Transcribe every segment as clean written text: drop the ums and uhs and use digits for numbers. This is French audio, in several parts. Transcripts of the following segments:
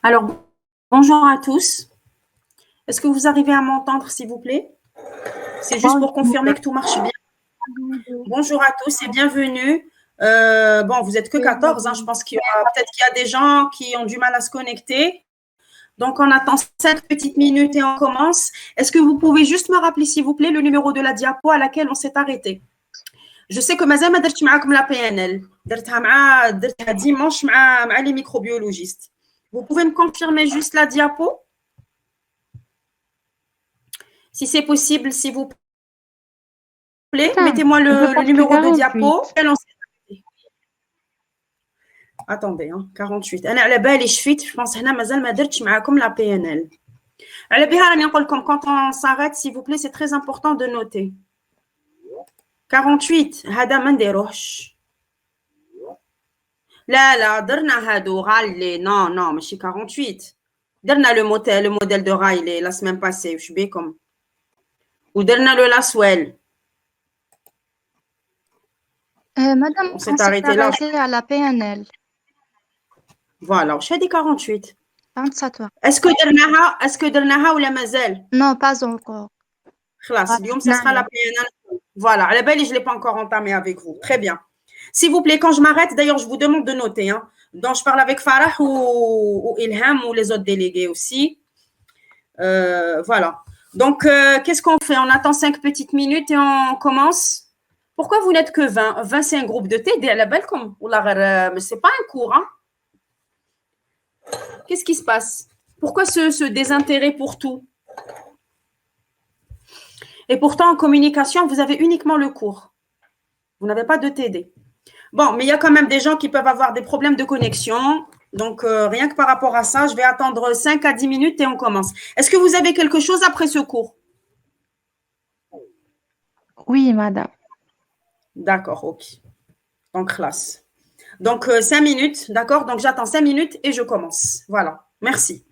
Alors, bonjour à tous. Est-ce que vous arrivez à m'entendre, s'il vous plaît? C'est juste pour confirmer que tout marche bien. Bonjour à tous et bienvenue. Bon, vous n'êtes que 14, hein, je pense qu'il y a peut-être qu'il y a des gens qui ont du mal à se connecter. Donc, on attend 5 petites minutes et on commence. Est-ce que vous pouvez juste me rappeler, s'il vous plaît, le numéro de la diapo à laquelle on s'est arrêté? Je sais que مازال ما درتش معاكم la PNL. درتها dimanche مع les microbiologistes. Vous pouvez me confirmer juste la diapo? Si c'est possible, s'il vous plaît, mettez-moi le numéro de diapo. Attendez, hein, 48. أنا على بالي شفيت, je pense هنا مازال ما درتش معاكم la PNL. على بها راني نقول لكم quand on s'arrête, s'il vous plaît, c'est très important de noter. 48 هذا ما نديروهش. لا درنا هادو غالي. Non ماشي 48. درنا le modèle de Riley la semaine passée, وش بيكم. ودرنا le Laswell. Madame, on s'est arrêté là. à la PNL. Voilà, وش هادي 48. 27 heures. Est-ce que درناها ولا مازال؟ Non, pas encore. خلاص اليوم ça sera la PNL. Voilà, à la belle, je ne l'ai pas encore entamé avec vous. Très bien. S'il vous plaît, quand je m'arrête, d'ailleurs, je vous demande de noter. Hein. Donc, je parle avec Farah ou Ilham ou les autres délégués aussi. Voilà. Donc, qu'est-ce qu'on fait? On attend 5 petites minutes et on commence. Pourquoi vous n'êtes que 20? 20, c'est un groupe de TD à la belle comme. Mais ce n'est pas un cours. Hein. Qu'est-ce qui se passe? Pourquoi ce désintérêt pour tout? Et pourtant, en communication, vous avez uniquement le cours. Vous n'avez pas de TD. Bon, mais il y a quand même des gens qui peuvent avoir des problèmes de connexion. Donc, rien que par rapport à ça, je vais attendre 5 à 10 minutes et on commence. Est-ce que vous avez quelque chose après ce cours? Oui, madame. D'accord, ok. Donc, classe. Donc, 5 minutes, d'accord? Donc, j'attends 5 minutes et je commence. Voilà. Merci.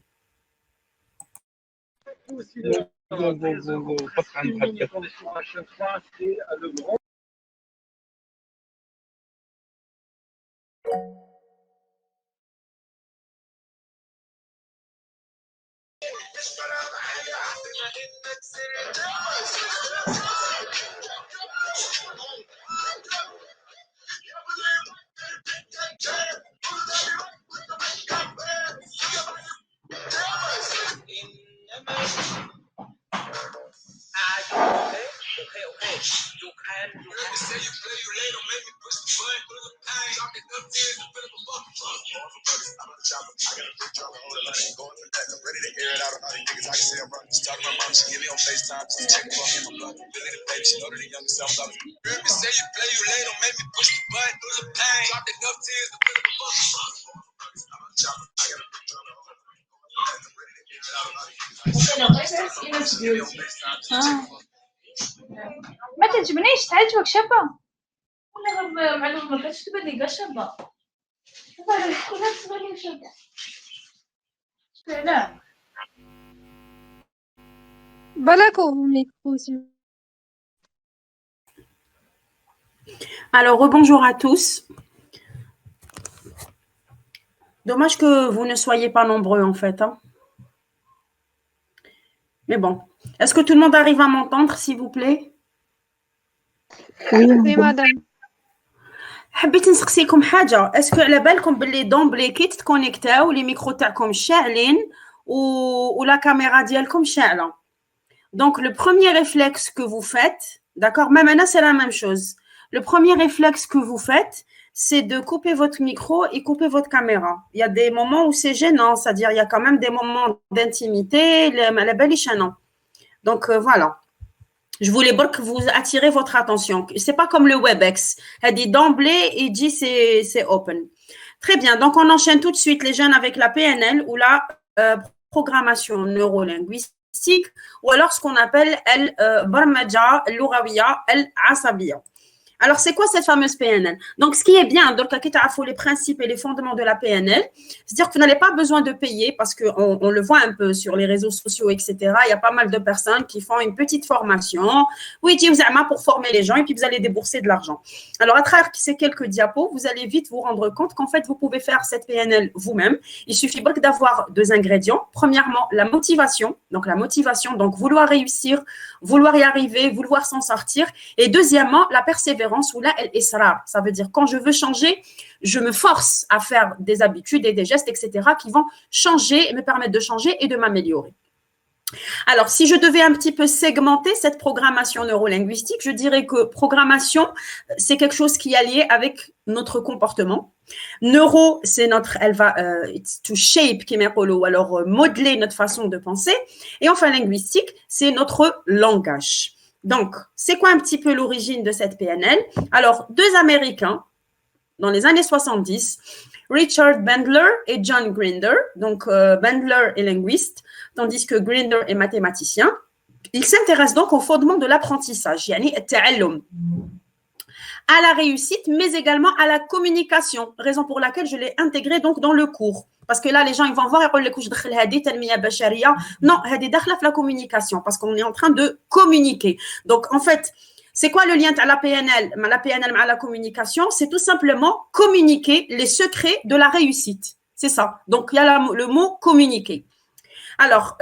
ما تعجبنيش تعجبك شابة ولا معلومة ما كانتش تبان لي شابة كلها تبان لي شابة لا بالك micro. Alors, rebonjour à tous. Dommage que vous ne soyez pas nombreux, en fait. Hein. Mais bon. Est-ce que tout le monde arrive à m'entendre, s'il vous plaît? Oui, madame. حبيت نسقسيكم حاجه. اسكو على بالكم باللي دومبلي كي تكونيكتاو لي ميكرو تاعكم شاعلين ولا كاميرا ديالكم شاعله. Donc le premier réflexe que vous faites, d'accord, même Anna c'est la même chose. Le premier réflexe que vous faites, c'est de couper votre micro et couper votre caméra. Il y a des moments où c'est gênant, c'est-à-dire il y a quand même des moments d'intimité, la belle échanant. Donc voilà. Je voulais que vous attirez votre attention. C'est pas comme le WebEx. Elle dit d'emblée, il dit c'est open. Très bien. Donc, on enchaîne tout de suite les jeunes avec la PNL ou la programmation neurolinguistique ou alors ce qu'on appelle el barmaja, l'ourawiya, el asabiya. Alors, c'est quoi cette fameuse PNL? Donc, ce qui est bien, donc, les principes et les fondements de la PNL, c'est-à-dire que vous n'avez pas besoin de payer parce qu'on le voit un peu sur les réseaux sociaux, etc. Il y a pas mal de personnes qui font une petite formation. Oui, pour former les gens et puis vous allez débourser de l'argent. Alors, à travers ces quelques diapos, vous allez vite vous rendre compte qu'en fait, vous pouvez faire cette PNL vous-même. Il suffit d'avoir 2 ingrédients. Premièrement, la motivation. Donc vouloir réussir, vouloir y arriver, vouloir s'en sortir. Et deuxièmement, la persévérance ou là, elle est rare. Ça veut dire quand je veux changer, je me force à faire des habitudes et des gestes, etc., qui vont changer et me permettre de changer et de m'améliorer. Alors, si je devais un petit peu segmenter cette programmation neurolinguistique, je dirais que programmation, c'est quelque chose qui est lié avec notre comportement. Neuro, c'est elle va to shape, ou alors modeler notre façon de penser. Et enfin, linguistique, c'est notre langage. Donc, c'est quoi un petit peu l'origine de cette PNL? Alors, 2 Américains, dans les années 70, Richard Bandler et John Grinder. Donc, Bandler est linguiste, tandis que Grinder est mathématicien. Ils s'intéressent donc au fondement de l'apprentissage, yani التعلم, à la réussite, mais également à la communication, raison pour laquelle je l'ai intégré donc dans le cours. Parce que là, les gens, ils vont voir, ils vont dire, non, c'est la communication, parce qu'on est en train de communiquer. Donc, en fait, c'est quoi le lien à la PNL, à la communication? C'est tout simplement communiquer les secrets de la réussite. C'est ça. Donc, il y a le mot communiquer. Alors,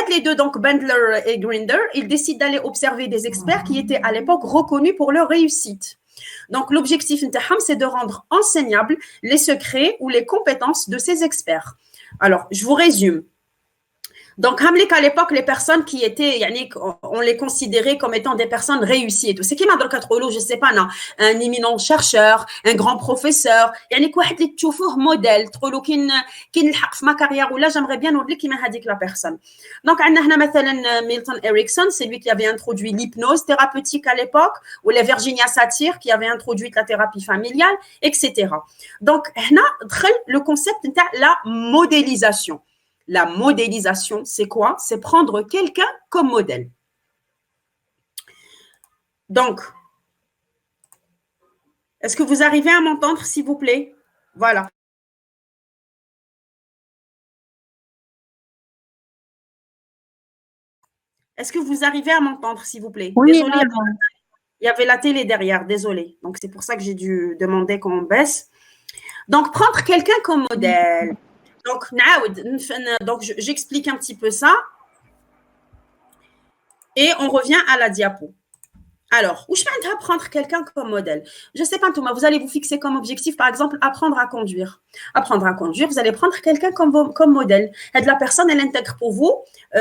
les deux, donc Bandler et Grinder, ils décident d'aller observer des experts qui étaient à l'époque reconnus pour leur réussite. Donc, l'objectif, c'est de rendre enseignables les secrets ou les compétences de ces experts. Alors, je vous résume. Donc, à l'époque, les personnes qui étaient, on les considérait comme étant des personnes réussies et tout. C'est qui m'a dit, je sais pas, non, un éminent chercheur, un grand professeur, quoi, اللي تشوفوه modèle, تقولوا كي نلحق في ma carrière ou là, j'aimerais bien nous dire qui m'a dit la personne. Donc, on a مثلا Milton Erickson, c'est lui qui avait introduit l'hypnose thérapeutique à l'époque, ou les Virginia Satir qui avait introduit la thérapie familiale, etc. Donc, le concept de la modélisation. La modélisation, c'est quoi? C'est prendre quelqu'un comme modèle. Donc, est-ce que vous arrivez à m'entendre, s'il vous plaît? Voilà. Est-ce que vous arrivez à m'entendre, s'il vous plaît? Oui, désolée, il y avait la télé derrière, désolée. Donc, c'est pour ça que j'ai dû demander qu'on baisse. Donc, prendre quelqu'un comme modèle. Donc, j'explique un petit peu ça. Et on revient à la diapo. Alors, où je vais prendre quelqu'un comme modèle? Je ne sais pas, Thomas, vous allez vous fixer comme objectif, par exemple, apprendre à conduire. Apprendre à conduire, vous allez prendre quelqu'un comme modèle. Et la personne, elle intègre pour vous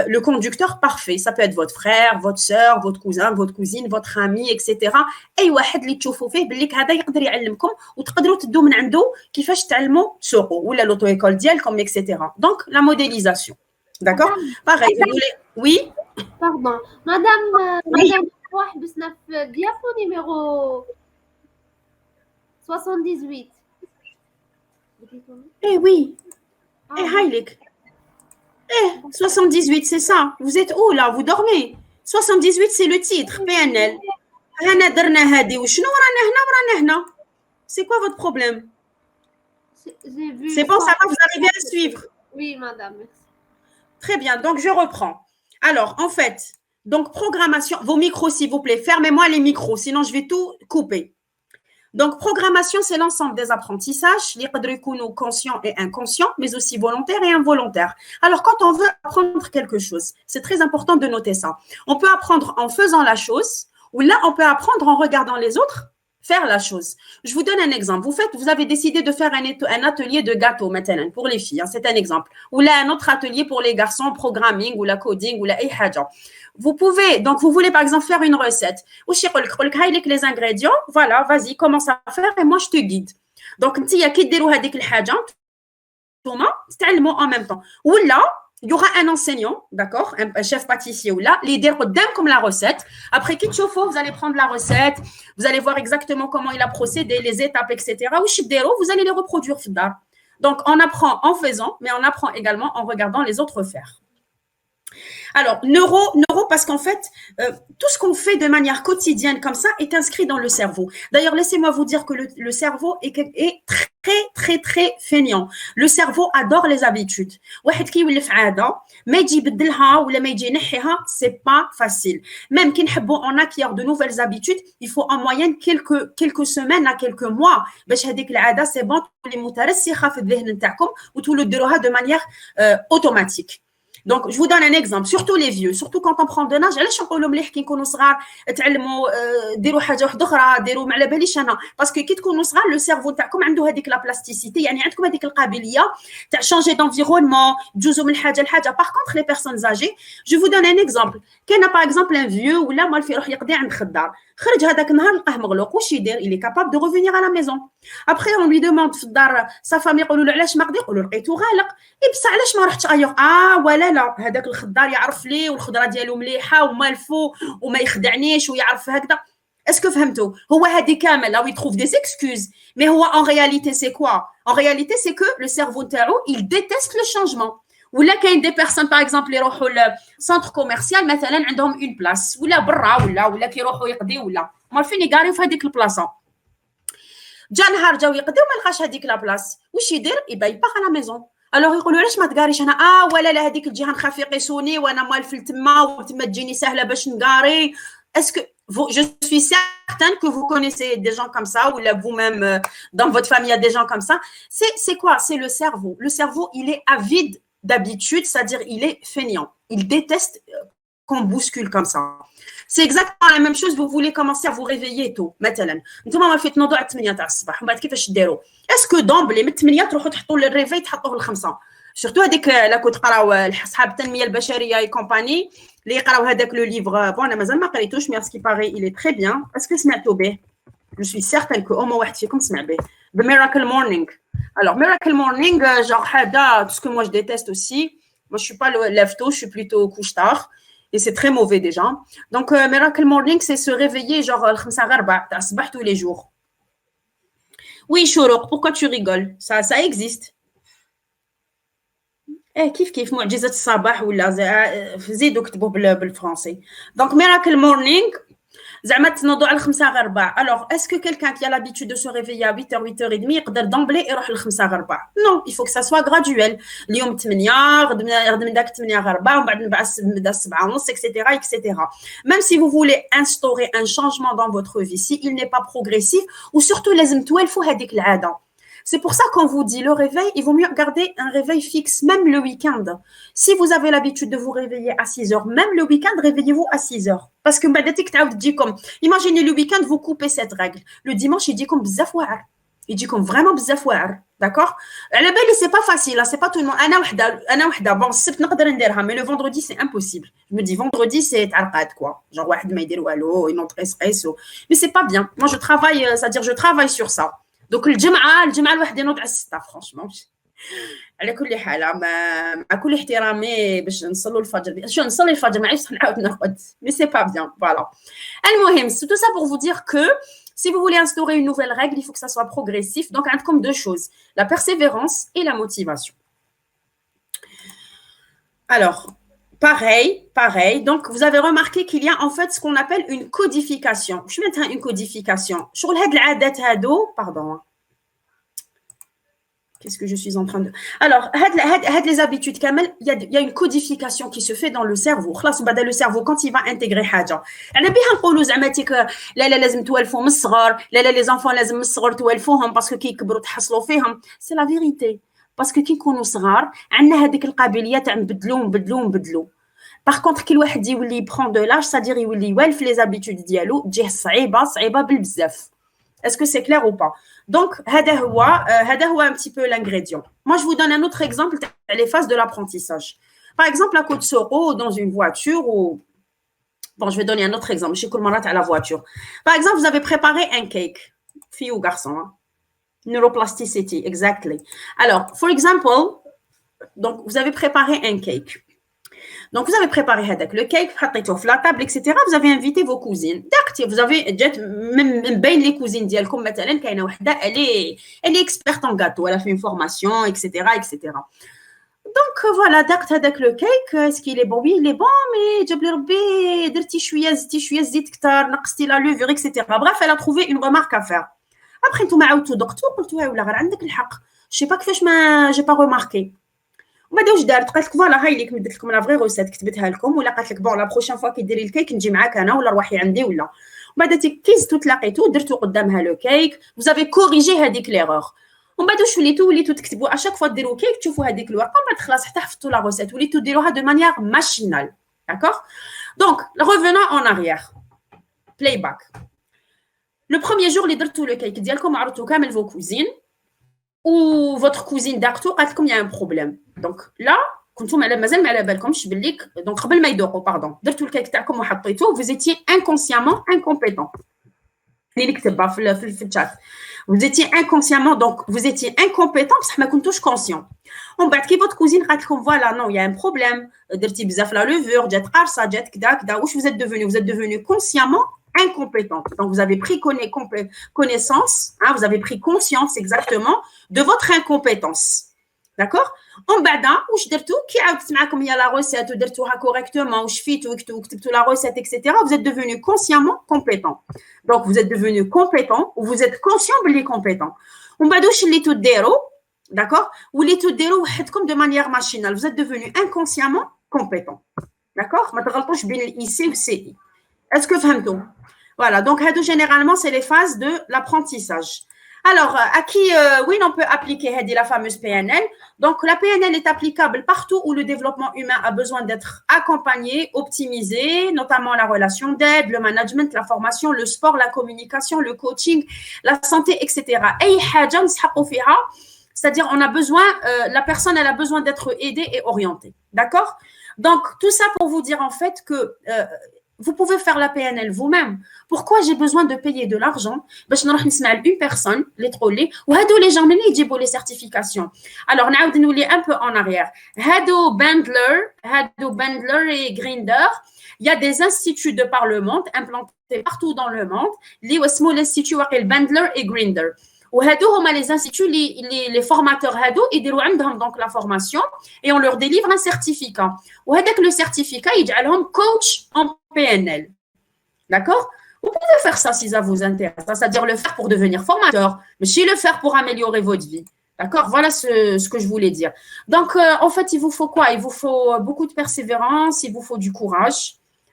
le conducteur parfait. Ça peut être votre frère, votre soeur, votre cousin, votre cousine, votre ami, etc. أي واحد اللي تشوفوا فيه باللي هذا يقدر يعلمكم وتقدروا تدوا من عنده كيفاش تعلموا تسوقوا ولا l'auto école ديالكم, etc. Donc, la modélisation. D'accord? Pareil, vous voulez… Oui? Pardon. Madame, واحد بسنا في ديابو نيميرو 78. Eh oui. Eh, Heilig. Eh, 78, c'est ça. Vous êtes où là? Vous dormez? 78, c'est le titre, PNL. C'est quoi votre problème? C'est bon, ça va, vous arrivez à suivre? Oui, madame. Merci. Très bien, donc je reprends. Alors, en fait, donc programmation, vos micros s'il vous plaît, fermez-moi les micros, sinon je vais tout couper. Donc, programmation, c'est l'ensemble des apprentissages, les conscients et inconscients, mais aussi volontaires et involontaires. Alors, quand on veut apprendre quelque chose, c'est très important de noter ça. On peut apprendre en faisant la chose, ou là, on peut apprendre en regardant les autres faire la chose. Je vous donne un exemple. Vous avez décidé de faire un atelier de gâteau maintenant pour les filles. Hein, c'est un exemple. Ou là, un autre atelier pour les garçons, programming ou la coding ou la vous pouvez, donc vous voulez par exemple faire une recette. Ou les ingrédients, voilà, vas-y, commence à faire et moi je te guide. Donc, il y a qui déroule avec les en même temps. Ou là, il y aura un enseignant, d'accord, un chef pâtissier ou là, les dérodem comme la recette. Après, quitte chauffe, vous allez prendre la recette, vous allez voir exactement comment il a procédé, les étapes, etc. Ou vous allez les reproduire. Donc, on apprend en faisant, mais on apprend également en regardant les autres faire. Alors, neuro parce qu'en fait, tout ce qu'on fait de manière quotidienne comme ça est inscrit dans le cerveau. D'ailleurs, laissez-moi vous dire que le cerveau est très, très, très feignant. Le cerveau adore les habitudes. واحد كيولف عادة ما يجي يبدلها ولا ما يجي ينحيها, c'est pas facile. Même كي نحبوا en acquérir de nouvelles habitudes, il faut en moyenne quelques semaines à quelques mois باش هذيك العادة c'est bon تولي مترسخة في الذهن نتاعكم وتولوا ديروها de manière automatique. Donc, je vous donne un exemple, surtout les vieux, surtout quand on prend de l'âge. علاش نقولوا مليح كي نكونوا صغار تعلموا ديروا حاجه واحده اخرى ديروا ما على باليش انا باسكو كي تكونوا صغار لو سيرفو تاعكم عنده هذيك لا بلاستيسيتي يعني عندكم هذيك القابليه تاع changer d'environnement تجوزوا من حاجه لحاجه. Par contre les personnes âgées, je vous donne un exemple. كاين par exemple un vieux ولا مال في يروح يقضي عند خدار, خرج هذاك النهار لقاه مغلوق, واش يدير؟ il est capable de revenir à la maison. Après on lui demande في الدار sa femme يقولوا له علاش ما قضي, يقولوا لقيتو غالق. بصح علاش ما رحتش ايوغ؟ ولا لا هذاك الخضار يعرف لي والخضره ديالو مليحه ومالفو وما يخدعنيش ويعرف هكذا. اسكو فهمتوا؟ هو هذه كامل là où il trouve des excuses, mais هو en réalité c'est quoi? En réalité c'est que le cerveau تاعو il déteste le changement. ولا كاين دي بيرسون باغ اكزومبل يروحوا لسونتر كوميرسيال مثلا عندهم اون بلاص ولا برا ولا كيروحوا يقضيوا ولا مالفين يقاريو في هذيك البلاصه. جا نهار جاو يقضيو ما لقاش هذيك لا بلاص, واش يدير؟ يبقى يبقى على ميزون. الوغ يقولوا علاش ما تقاريش هنا؟ ولا لا هذيك الجهه نخاف يقيسوني وانا مالفل تما وتما تجيني سهله باش نقاري. اسكو je suis certaine que vous connaissez des gens comme ça ou là vous-même dans votre famille il y a des gens comme ça. C'est quoi? C'est le cerveau. Le cerveau, il est avide d'habitude, c'est-à-dire il est feignant. Il déteste qu'on bouscule comme ça. C'est exactement la même chose. Vous voulez commencer à vous réveiller tôt. مثلا نتوما ما في تنوضوا على 8 تاع الصباح, ومن بعد كيفاش ديروا؟ اسكو دومبلي من 8 تروحوا تحطوا الريفي تحطوه الخمسة. سورتو هذيك لا كنت تقراو اصحاب التنميه البشريه اي كومباني اللي يقراو هذاك لو ليفر. بون انا مازال ما قريتوش مي سكي باغي il est très bien. اسكو سمعتوا به؟ je suis certaine que au moins واحد فيكم سمع به. The Miracle Morning. Alors Miracle Morning, genre حاجه tout ce que moi je déteste aussi. Moi je suis pas le lève tôt, je suis plutôt couche tard. Et c'est très mauvais déjà. Donc, Miracle Morning, c'est se réveiller genre الخمسة غير ربع تاع الصباح tous les jours. Oui, Chourouk, pourquoi tu rigoles? Ça existe. كيف معجزة الصباح ولا زيدوا كتبوه بالفرنسي. Donc, Miracle Morning, زعما تنوضوا على الخمسة غير ربع. Alors, est-ce que quelqu'un qui a l'habitude de se réveiller à 8h, 8h30 يقدر d'emblée يروح للخمسة غير ربع؟ Non, il faut que ça soit graduel. اليوم 8 غد من داك 8 غير ربع ومن بعد نبدا 7:30 etc. Même si vous voulez instaurer un changement dans votre vie, si il n'est pas progressif ou surtout لازم توالفوا هذيك العادة. C'est pour ça qu'on vous dit le réveil, il vaut mieux garder un réveil fixe, même le week-end. Si vous avez l'habitude de vous réveiller à 6h, même le week-end, réveillez-vous à 6h. Parce que imaginez le week-end, vous coupez cette règle. Le dimanche, il dit comme bzaf wa'r. Il dit comme vraiment bzaf wa'r. D'accord? La belle, c'est pas facile, c'est pas tout le monde. Ana wahda, bon, c'est نقدر نديرها, mais le vendredi, c'est impossible. Je me dis, vendredi, c'est arcade, quoi. Genre, واحد ما يدير والو, une autre espresso. Mais c'est pas bien. Moi, je travaille, c'est-à-dire, je travaille sur ça. Donc الجمعه الواحد ينوض على 6 فرانشمون. على كل حال مع كل احترامي باش نصلوا الفجر شو نصلي الفجر ما عرفتش نعاود نرقد mais c'est pas bien. Voilà. المهم c'est tout ça pour vous dire que si vous voulez instaurer une nouvelle règle, il faut que ça soit progressif. Donc عندكم deux choses, la persévérance et la motivation. Alors pareil. Donc, vous avez remarqué qu'il y a en fait ce qu'on appelle une codification. Je vais mettre une codification. Sur pardon. Qu'est-ce que je suis en train de... Alors, les habitudes, il y a une codification qui se fait dans le cerveau. Le cerveau, quand il va intégrer حاجة. أنا بيها نقولوا زعماتك لا لازم توالفوا من الصغر. لا les enfants لازم من الصغر توالفوهم parce que كيكبروا تحصلوا فيهم. C'est la vérité. باسكو كي نكونوا صغار عندنا هذيك القابليه تاع نبدلوا. باغ كونطخ كي الواحد يولي يبرون دو لاج سادير يولي يوالف لي زابيتود ديالو تجيه صعيبه بالبزاف. اسكو سي كلير او با؟ دونك هذا هو un petit peu l'ingrédient. Moi je vous donne un autre exemple تاع les phases de l'apprentissage. Par exemple à Côte Soro dans une voiture ou bon je vais donner un autre exemple chez كل مرة تاع la voiture. Par exemple vous avez préparé un cake, fille ou garçon, hein? Neuroplasticity, exactly. Alors, for example, donc vous avez préparé un cake. Donc vous avez préparé le cake, حطيتوه في la table, etc. Vous avez invité vos cousines. D'accord, vous avez جات من بين les cousines ديالكم مثلا كاينه وحده elle est experte en gâteau, elle a fait une formation, etc. Donc voilà, دقت هذاك لو كيك est-ce qu'il est bon oui il est bon mais جاب لي ربي درتي شويه زدتي شويه زيت كثر نقصتي لا لوفور etc. Bref, elle a trouvé une remarque à faire. Après نتوما عاودتو دقتو قلتو ولا غير عندك الحق. Je sais pas كيفاش ما j'ai pas remarqué. وما واش دارت قالت لك فوالا هاي اللي درت لكم لا فغي روسيت كتبتها لكم ولا قالت لك بون لا بروشين فوا كي ديري الكيك نجي معاك انا ولا روحي عندي ولا ومن بعد كي زدتو تلاقيتو درتو قدامها لو كيك vous avez corrigé هذيك ليرور ومن بعد واش وليتو تكتبوا اشاك فوا ديروا كيك تشوفوا هذيك الورقه من بعد خلاص حتى حفظتوا لا روسيت وليتو ديروها دو مانيير ماشينال داكوغ دونك revenons en arrière playback le premier jour اللي درتو لو كيك ديالكم عرضتو كامل فو كوزين ou votre cousine داكتو قالت لكم il y a un problème donc là كنتم مازال ما على بالكمش باللي دونك قبل ما يدوقوا باردون درتوا الكيك تاعكم وحطيتوه vous étiez inconsciemment incompétent اللي نكتبها في الشات vous étiez inconsciemment donc vous étiez incompétent بصح ما كنتوش conscient ومن بعد كي votre cousine قالت لكم voilà non il y a un problème درتي بزاف لا لوفور جات قارصه جات كذا واش vous êtes devenu consciemment incompétent. Donc, vous avez pris connaissance, hein, vous avez pris conscience exactement de votre incompétence. D'accord? En bada, واش درتو كي عاودت معاكم هي لا روسيت ودرتوها كوريكتومون وشفيتو وكتبتو la recette, etc. Vous êtes devenu consciemment compétent. Donc, vous êtes devenu compétent ou vous êtes conscient بلي compétent. ومن بعد واش وليتو ديرو d'accord وليتو ديرو وحدكم de manière machinale. Vous êtes devenu inconsciemment compétent. D'accord? ما تغلطوش بين الاي سي والسي اي. Est-ce que فهمتوا? Voilà, donc généralement, c'est les phases de l'apprentissage. Alors, à qui, oui, on peut appliquer la fameuse PNL. Donc, la PNL est applicable partout où le développement humain a besoin d'être accompagné, optimisé, notamment la relation d'aide, le management, la formation, le sport, la communication, le coaching, la santé, etc. C'est-à-dire, on a besoin, la personne, elle a besoin d'être aidée et orientée. D'accord? Donc, tout ça pour vous dire en fait que vous pouvez faire la PNL vous-même. Pourquoi j'ai besoin de payer de l'argent باش نروح نسمع une personne les troller وهادو les gens اللي يجيبوا les certifications. Alors نعاود نولي un peu en arrière. هادو Bandler et Grinder, il y a des instituts de par le monde implantés partout dans le monde اللي اسمه l'institut واقيل Bandler et Grinder. وهادو هما les instituts les formateurs هادو يديروا عندهم donc la formation et on leur délivre un certificat. وهذاك le certificat يجعلهم coach en PNL. D'accord? Vous pouvez faire ça si ça vous intéresse, c'est-à-dire le faire pour devenir formateur, mais si le faire pour améliorer votre vie. D'accord? Voilà ce que je voulais dire. Donc, en fait, il vous faut quoi? Il vous faut beaucoup de persévérance, il vous faut du courage,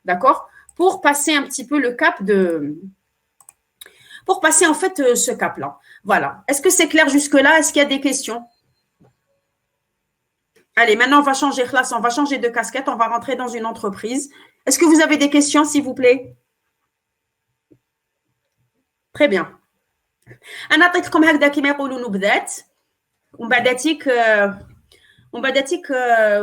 d'accord? Pour passer un petit peu le cap de... Pour passer en fait ce cap-là. Voilà. Est-ce que c'est clair jusque-là? Est-ce qu'il y a des questions? Allez, maintenant, on va changer de classe, on va changer de casquette, on va rentrer dans une entreprise. Est-ce que vous avez des questions, s'il vous plaît? Très bien. أنا أعطيتكم هكذا كما يقولوا نبذات ومن بعداتك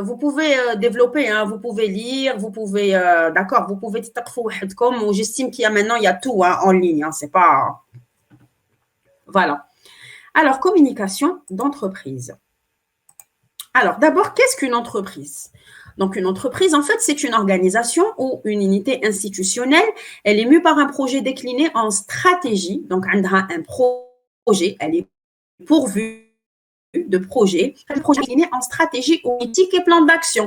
vous pouvez développer, hein, vous pouvez lire, vous pouvez, d'accord, vous pouvez تثقفوا وحدكم. J'estime qu'il y a maintenant, il y a tout hein, en ligne, hein, c'est pas... Voilà. Alors, communication d'entreprise. Alors, d'abord, qu'est-ce qu'une entreprise? Donc, une entreprise, en fait, c'est une organisation ou une unité institutionnelle. Elle est mue par un projet décliné en stratégie. Donc, elle a un projet, elle est pourvue de projets. Un projet décliné en stratégie, politique et plan d'action.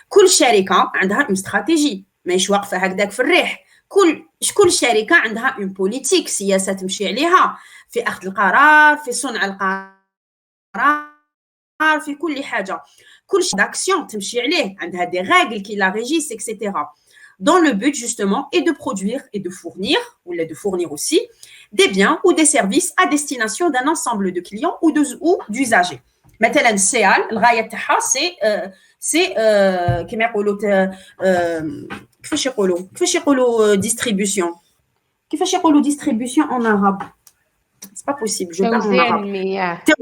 كل شركة عندها une stratégie. ماهيش واقفة هكذاك في الريح. كل شركة عندها une politique سياسة تمشي عليها في أخذ القرار، في صنع القرار، في كل حاجة. كل شيء d'action تمشي عليه عندها des règles qui la régissent, etc. Dans le but justement est de produire et de fournir, ou de fournir aussi, des biens ou des services à destination d'un ensemble de clients ou d'usagers. مثلا السيال الغاية تاعها c'est كما يقولوا كيفاش يقولوا distribution. كيفاش يقولوا distribution en arabe? C'est pas possible, je parle en arabe.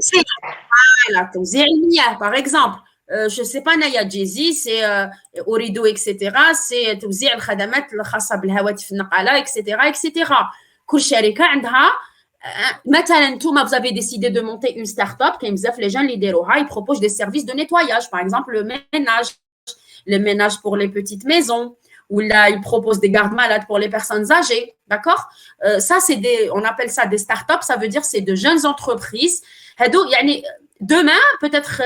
توزيع المياه par exemple. Je sais pas نايا جيزي سي اوريدو اكسيتيرا سي توزيع الخدمات الخاصه بالهواتف النقاله اكسيتيرا اكسيتيرا. كل شركه عندها مثلا نتوما vous avez décidé de monter une start-up كاين بزاف لي جان اللي يديروها ils proposent des services de nettoyage par exemple le ménage pour les petites maisons ou là ils proposent des gardes malades pour les personnes âgées, d'accord? Ça c'est on appelle ça des start-up, ça veut dire c'est de jeunes entreprises. هادو يعني demain, peut-être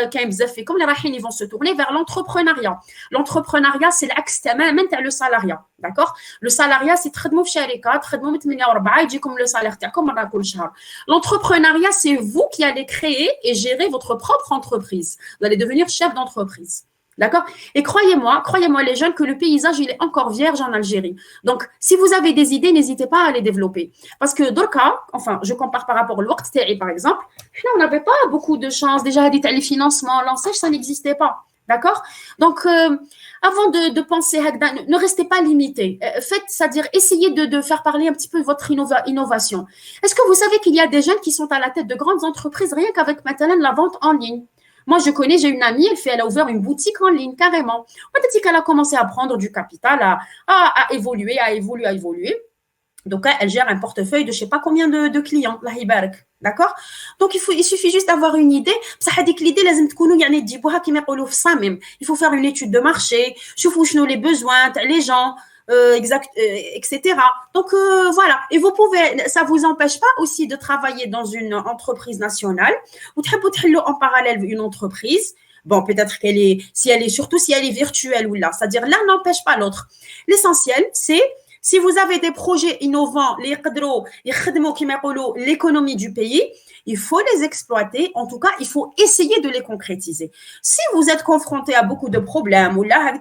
comme les rahines, ils vont se tourner vers l'entrepreneuriat. L'entrepreneuriat, c'est l'axe تماماً تاع le salariat, d'accord? Le salariat, c'est تخدموا في شركة تخدموا من 8 4 يجيكم le salaire تاعكم مرة كل شهر. L'entrepreneuriat, c'est vous qui allez créer et gérer votre propre entreprise. Vous allez devenir chef d'entreprise. D'accord? Et croyez-moi les jeunes, que le paysage, il est encore vierge en Algérie. Donc, si vous avez des idées, n'hésitez pas à les développer. Parce que Dorka, enfin, je compare par rapport au Waqt Ta'i, par exemple, là, on n'avait pas beaucoup de chance. Déjà, les financements, l'enseigne, ça n'existait pas. D'accord? Donc, avant de penser, ne restez pas limité. Faites, c'est-à-dire, essayez de faire parler un petit peu votre innovation. Est-ce que vous savez qu'il y a des jeunes qui sont à la tête de grandes entreprises rien qu'avec maintenant la vente en ligne? Moi, je connais, j'ai une amie, elle a ouvert une boutique en ligne, carrément. Peut-être qu'elle a commencé à prendre du capital, à évoluer. Donc, elle gère un portefeuille de je ne sais pas combien de clients, la Hibarak. D'accord? Donc, il suffit juste d'avoir une idée. Il faut faire une étude de marché, les besoins, les gens, etc. Donc, voilà. Et vous pouvez, ça ne vous empêche pas aussi de travailler dans une entreprise nationale ou en parallèle une entreprise. Bon, peut-être surtout si elle est virtuelle ou là. C'est-à-dire, l'un n'empêche pas l'autre. L'essentiel, c'est si vous avez des projets innovants, l'économie du pays, il faut les exploiter. En tout cas, il faut essayer de les concrétiser. Si vous êtes confronté à beaucoup de problèmes, ou là,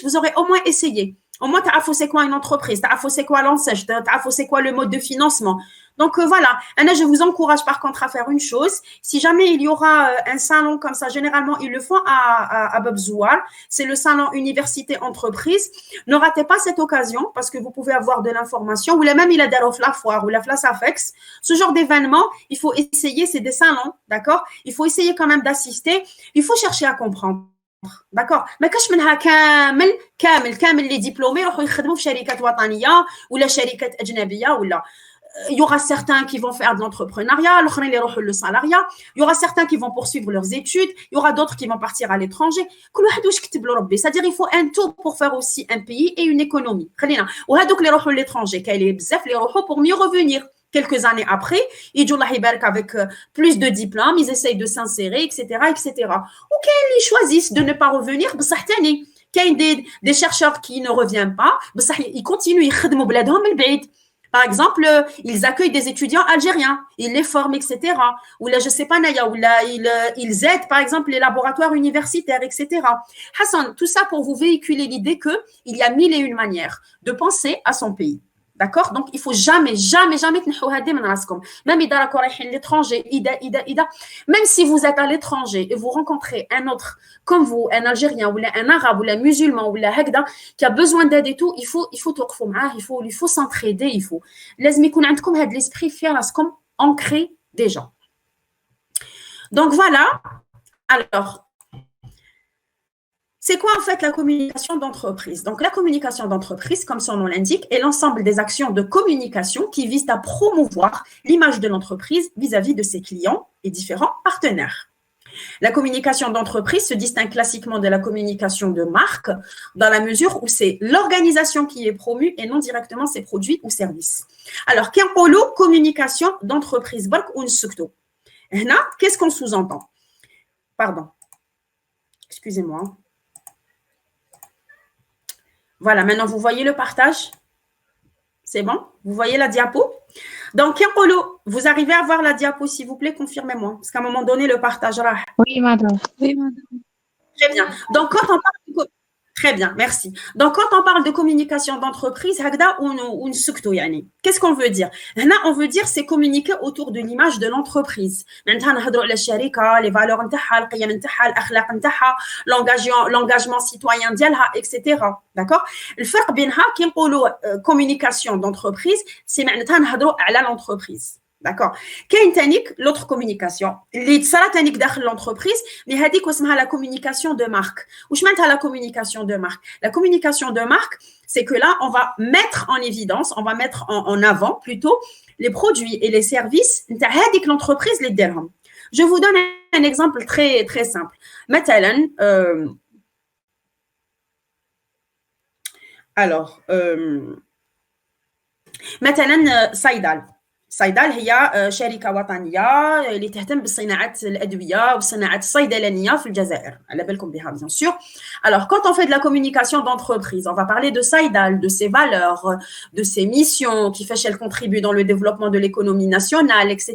vous aurez au moins essayé. Au moins, tu as c'est quoi une entreprise, tu as c'est quoi l'enseigne, tu as c'est quoi le mode de financement. Donc, voilà. Anna, je vous encourage par contre à faire une chose. Si jamais il y aura un salon comme ça, généralement, ils le font à Babzouar. C'est le salon université-entreprise. Ne ratez pas cette occasion parce que vous pouvez avoir de l'information. Ou même, il a des la foire ou la Flasafex. Ce genre d'événement, il faut essayer. C'est des salons, d'accord? Il faut essayer quand même d'assister. Il faut chercher à comprendre. D'accord, ما كاش منها كامل les diplômés يروحوا يخدموا في شركات وطنيه ولا شركات اجنبيه ولا il y aura certains qui vont faire de l'entrepreneuriat, le salariat, il y aura certains qui vont poursuivre leurs études, il y aura d'autres qui vont partir à l'étranger. C'est-à-dire il faut un tout pour faire aussi un pays et une économie. L'étranger, pour mieux revenir. Quelques années après, ils jouent avec plus de diplômes, ils essayent de s'insérer, etc., etc. Ou qu'ils choisissent de ne pas revenir, il y a des chercheurs qui ne reviennent pas, ils continuent, ils خدموا بلادهم من بعيد. Par exemple, ils accueillent des étudiants algériens, ils les forment, etc. Ou là, je sais pas, Naya, ou là, ils aident, par exemple, les laboratoires universitaires, etc. Hassan, tout ça pour vous véhiculer l'idée qu'il y a mille et une manières de penser à son pays. D'accord? Donc, il faut jamais même l'étranger, même si vous êtes à l'étranger et vous rencontrez un autre comme vous, un Algérien ou un Arabe ou un musulman ou qui a besoin d'aide et tout, il faut s'entraider, il faut. L'esprit comme ancré des gens. Donc, voilà. Alors, c'est quoi en fait la communication d'entreprise? Donc la communication d'entreprise, comme son nom l'indique, est l'ensemble des actions de communication qui visent à promouvoir l'image de l'entreprise vis-à-vis de ses clients et différents partenaires. La communication d'entreprise se distingue classiquement de la communication de marque dans la mesure où c'est l'organisation qui est promue et non directement ses produits ou services. Alors, communication d'entreprise, qu'est-ce qu'on sous-entend? Pardon. Excusez-moi. Voilà, maintenant, vous voyez le partage? C'est bon? Vous voyez la diapo? Donc, vous arrivez à voir la diapo, s'il vous plaît, confirmez-moi. Parce qu'à un moment donné, le partage. Oui, madame. Oui, madame. Très bien. Donc, quand on parle très bien, merci. Donc, quand on parle de communication d'entreprise, qu'est-ce qu'on veut dire? On veut dire c'est communiquer autour de l'image de l'entreprise. Les valeurs, l'engagement citoyen, etc. D'accord? Le faire bien, communication d'entreprise, c'est l'entreprise. D'accord. Quelle est l'autre communication? L'entreprise, mais la communication de marque. Où je mets la communication de marque? La communication de marque, c'est que là, on va mettre en évidence, on va mettre en avant plutôt les produits et les services de l'entreprise. Je vous donne un exemple très, très simple. Saïdal. صيدال هي شركة وطنية اللي تهتم بصناعة الأدوية وصناعة الصيدلانية في الجزائر. على بالكم بها bien sûr. Alors quand on fait de la communication d'entreprise, on va parler de Saïdal, de ses valeurs, de ses missions, qui fait qu'elle contribue dans le développement de l'économie nationale, etc.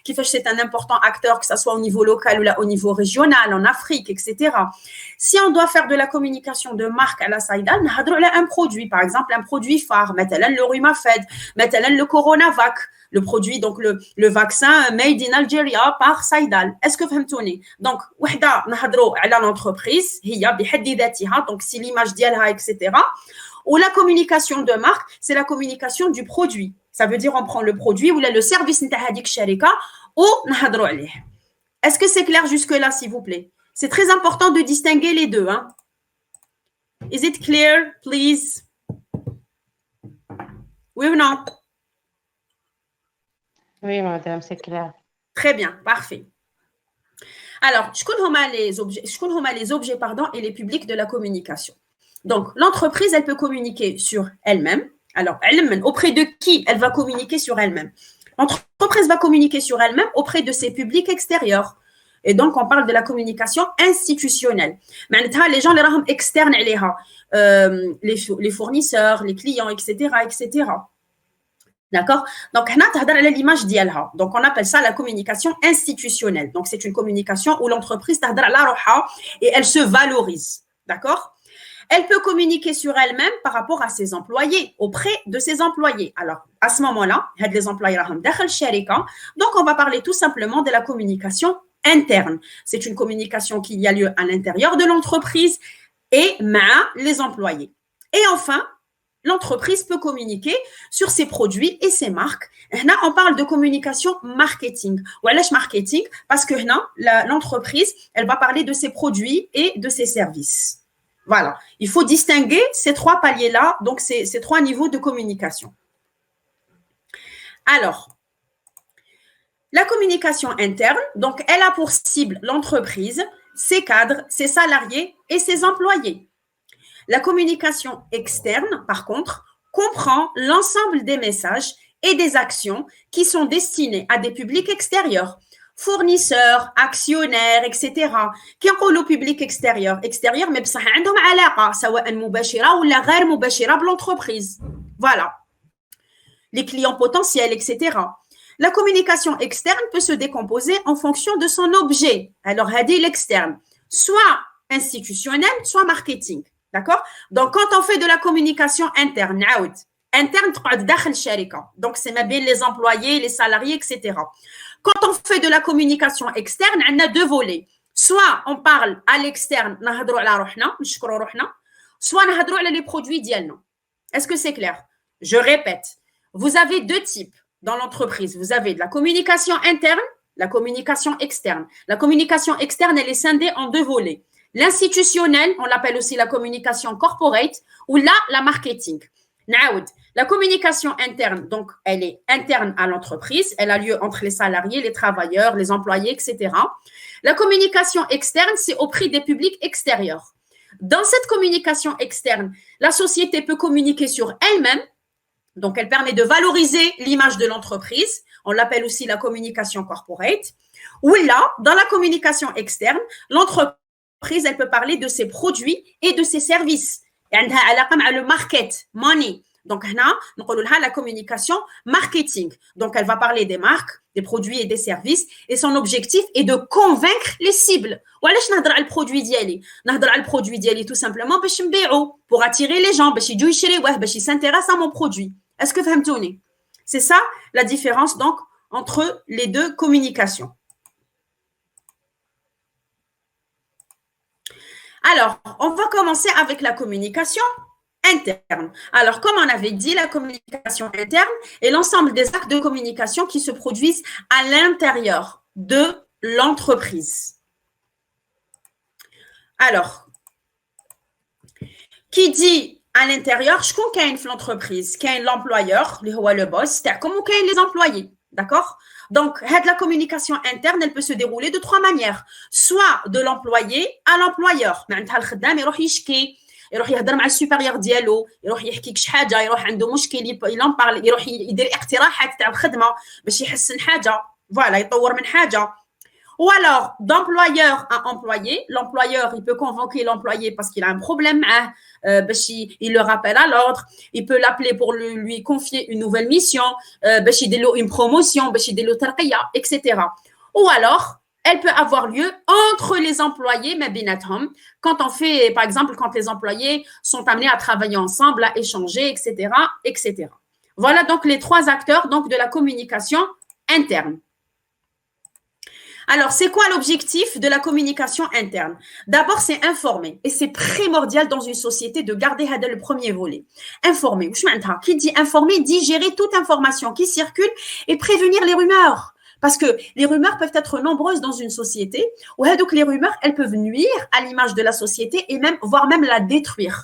Qui fait que c'est un important acteur, que ce soit au niveau local ou là, au niveau régional, en Afrique, etc. Si on doit faire de la communication de marque à la Saïdal, on a un produit, par exemple un produit phare, مثلا le Rumafed, مثلا le Coronavac, le produit, donc le vaccin made in Algeria par Saïdal. Est-ce que vous comprenez? Donc, وحدة نهضروا على l'entreprise, هي بحد ذاتها, donc c'est l'image ديالها, etc. Ou la communication de marque, c'est la communication du produit. Ça veut dire on prend le produit ou là, le service نتاع هذيك الشركة ونهضروا عليه. Est-ce que c'est clair jusque-là, s'il vous plaît? C'est très important de distinguer les deux. Hein? Is it clear, please? Oui ou non? Oui, madame, c'est clair. Très bien, parfait. Alors, je connais les objets et les publics de la communication. Donc, l'entreprise, elle peut communiquer sur elle-même. Alors, auprès de qui elle va communiquer sur elle-même? L'entreprise va communiquer sur elle-même auprès de ses publics extérieurs. Et donc, on parle de la communication institutionnelle. معناتها les gens les راهم externes عليها, les fournisseurs, les clients, etc., etc. D'accord? Donc, هنا تهضر على l'image ديالها. Donc, on appelle ça la communication institutionnelle. Donc, c'est une communication où l'entreprise تهضر على روحها et elle se valorise. D'accord? Elle peut communiquer sur elle-même par rapport à ses employés, auprès de ses employés. Alors, à ce moment-là, les employés راهم داخل الشركة. Donc, on va parler tout simplement de la communication interne. C'est une communication qui a lieu à l'intérieur de l'entreprise et les employés. Et enfin, l'entreprise peut communiquer sur ses produits et ses marques. Là, on parle de communication marketing. وعلاش marketing? Parce que l'entreprise, elle va parler de ses produits et de ses services. Voilà. Il faut distinguer ces trois paliers-là, donc ces trois niveaux de communication. Alors, la communication interne, donc elle a pour cible l'entreprise, ses cadres, ses salariés et ses employés. La communication externe, par contre, comprend l'ensemble des messages et des actions qui sont destinés à des publics extérieurs, fournisseurs, actionnaires, etc. Qui نقولوا le public extérieur, mais بصح عندهم علاقة سواء مباشرة ولا غير مباشرة بل'entreprise. Voilà. Les clients potentiels, etc. La communication externe peut se décomposer en fonction de son objet. Alors, هذه l'externe, soit institutionnel, soit marketing. D'accord? Donc, quand on fait de la communication interne, interne, تقعد داخل الشركة. Donc, c'est ما بين les employés, les salariés, etc. Quand on fait de la communication externe, on a deux volets. Soit on parle à l'externe, نهضروا على روحنا, نشكروا روحنا, soit نهضروا على les produits ديالنا. Est-ce que c'est clair? Je répète. Vous avez deux types dans l'entreprise. Vous avez de la communication interne, la communication externe. La communication externe, elle est scindée en deux volets. L'institutionnel, on l'appelle aussi la communication corporate, ou là, la marketing. Naoud, la communication interne, donc elle est interne à l'entreprise, elle a lieu entre les salariés, les travailleurs, les employés, etc. La communication externe, c'est auprès des publics extérieurs. Dans cette communication externe, la société peut communiquer sur elle-même. Donc, elle permet de valoriser l'image de l'entreprise. On l'appelle aussi la communication corporate. Ou là, dans la communication externe, l'entreprise, elle peut parler de ses produits et de ses services. Et elle a le market, money. Donc, on a la communication marketing. Donc, elle va parler des marques, des produits et des services. Et son objectif est de convaincre les cibles. وعلاش نهضر على البرودوي ديالي؟ نهضر على البرودوي ديالي tout simplement باش نبيعو, pour attirer les gens, باش يجوا يشريوه, باش s'intéressent à mon produit. Est-ce que فهمتوني? C'est ça la différence donc entre les deux communications. Alors, on va commencer avec la communication interne. Alors, comme on avait dit, la communication interne est l'ensemble des actes de communication qui se produisent à l'intérieur de l'entreprise. Alors, qui dit à l'intérieur, je connais une entreprise, qui est l'employeur, le boss, comme les employés, d'accord? Donc, la communication interne, elle peut se dérouler de trois manières. Soit de l'employé à l'employeur. يروح يهضر مع السوبيريور ديالو، يروح يحكيك شي حاجه، يروح عنده مشكل يلون بارل، يروح يدير اقتراحات تاع الخدمه باش يحسن حاجه، فوالا يطور من حاجه. Ou alors, d'employeur à employé, l'employeur, il peut convoquer l'employé parce qu'il a un problème, il le rappelle à l'ordre, il peut l'appeler pour lui confier une nouvelle mission, une promotion, etc. Ou alors, elle peut avoir lieu entre les employés, quand on fait, par exemple, quand les employés sont amenés à travailler ensemble, à échanger, etc., etc. Voilà donc les trois acteurs donc, de la communication interne. Alors, c'est quoi l'objectif de la communication interne? D'abord, c'est informer. Et c'est primordial dans une société de garder le premier volet. Informer. Qui dit informer, dit gérer toute information qui circule et prévenir les rumeurs. Parce que les rumeurs peuvent être nombreuses dans une société. Ou donc les rumeurs, elles peuvent nuire à l'image de la société et même, voire même la détruire.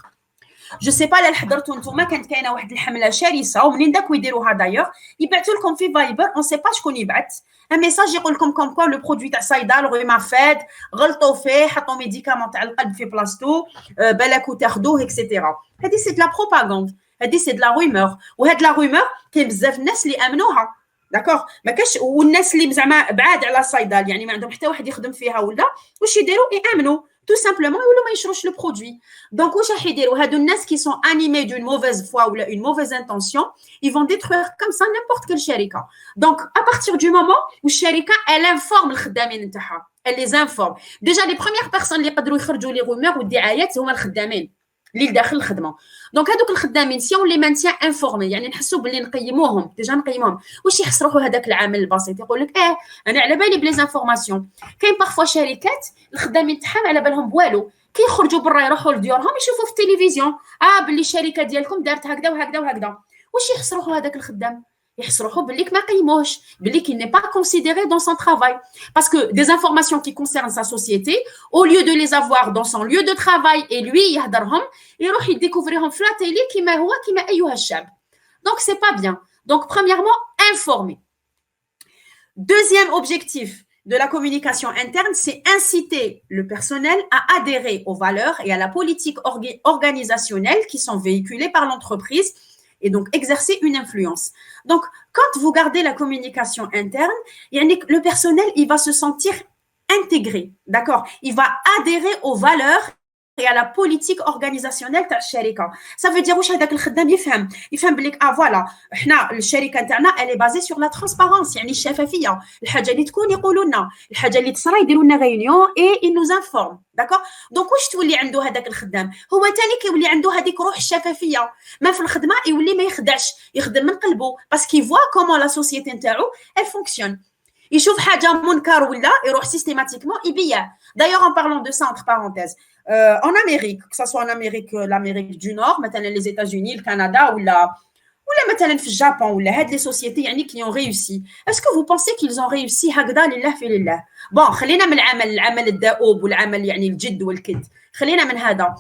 جو سي با لا حضرتوا نتوما كانت كاينه واحد الحمله شرسه ومنين داكو يديروها دايوغ يبعثوا لكم في فايبر اون سي با شكون يبعث ان ميساج يقول لكم كوم كوا لو برودوي تاع سايدال روما فاد غلطوا فيه حطوا ميديكامون تاع القلب في بلاصتو بالكو تاخذوه اكسيتيرا. هذه سي دو لا بروباغاند، هذه سي دو لا رومور، وهاد لا رومور كاين بزاف الناس اللي امنوها داكوغ. ما كاش والناس اللي زعما بعاد على الصيدال يعني ما عندهم حتى واحد يخدم فيها ولا واش يديروا يامنوا tout simplement يقولوا ما يشروش le produit. Donc واش راح يديروا هادو الناس qui sont animés d'une mauvaise foi ou une mauvaise intention, ils vont détruire comme ça n'importe quelle شركه. Donc à partir du moment où الشركه elle informe الخدامين نتاعها، elle les informe. Déjà les premières personnes اللي يقدروا يخرجوا لي rumeurs والدعايات هما الخدامين اللي داخل الخدمه. دونك هذوك الخدامين سي اون لي مانتيان انفورمي يعني نحسوا باللي نقيموهم ديجا نقيموهم واش يحس روحو هذاك العامل البسيط يقول لك انا على بالي بلي زانفورماسيون. كاين بارفوا شركات الخدامين تاعهم على بالهم بوالو كي يخرجوا برا يروحوا لديورهم يشوفوا في التلفزيون باللي الشركه ديالكم دارت هكذا وهكذا وهكذا. واش يحس روحو هذاك الخدام؟ يحس روحو بالليك ما قيموش باللي qu'il n'est pas considéré dans son travail parce que des informations qui concernent sa société au lieu de les avoir dans son lieu de travail et lui يهضرهم يروح يديكوفريهم في لا تيلي كيما هو كيما ايها الشاب. donc c'est pas bien. Donc premièrement informer. Deuxième objectif de la communication interne, c'est inciter le personnel à adhérer aux valeurs et à la politique organisationnelle qui sont véhiculées par l'entreprise et donc exercer une influence. Donc, quand vous gardez la communication interne, le personnel, il va se sentir intégré, d'accord? Il va adhérer aux valeurs et à la politique organisationnelle تاع الشركه. Ça veut dire واش هذاك الخدام يفهم بليك فوالا حنا الشركه تاعنا elle est basée sur la transparence يعني الشفافيه. الحاجه اللي تكون يقولوا لنا، الحاجه اللي تصرا يديروا لنا réunion et ils nous informent, d'accord? donc واش تولي عنده هذاك الخدام؟ هو ثاني كيولي عنده هذيك روح الشفافيه، ما في الخدمه يولي ما يخدعش، يخدم من قلبه parce qu'il voit comment la société نتاعو elle fonctionne. يشوف حاجه منكر ولا يروح systématiquement يبيع. D'ailleurs en parlant de ça entre parenthèses en Amérique, que ce soit en Amérique, l'Amérique du Nord, maintenant les États-Unis, le Canada ou maintenant le Japon ou les sociétés qui ont réussi. Est-ce que vous pensez qu'ils ont réussi هكذا لله في لله؟ Bon, خلينا من العمل الدؤوب والعمل يعني الجد والكد. خلينا من هذا.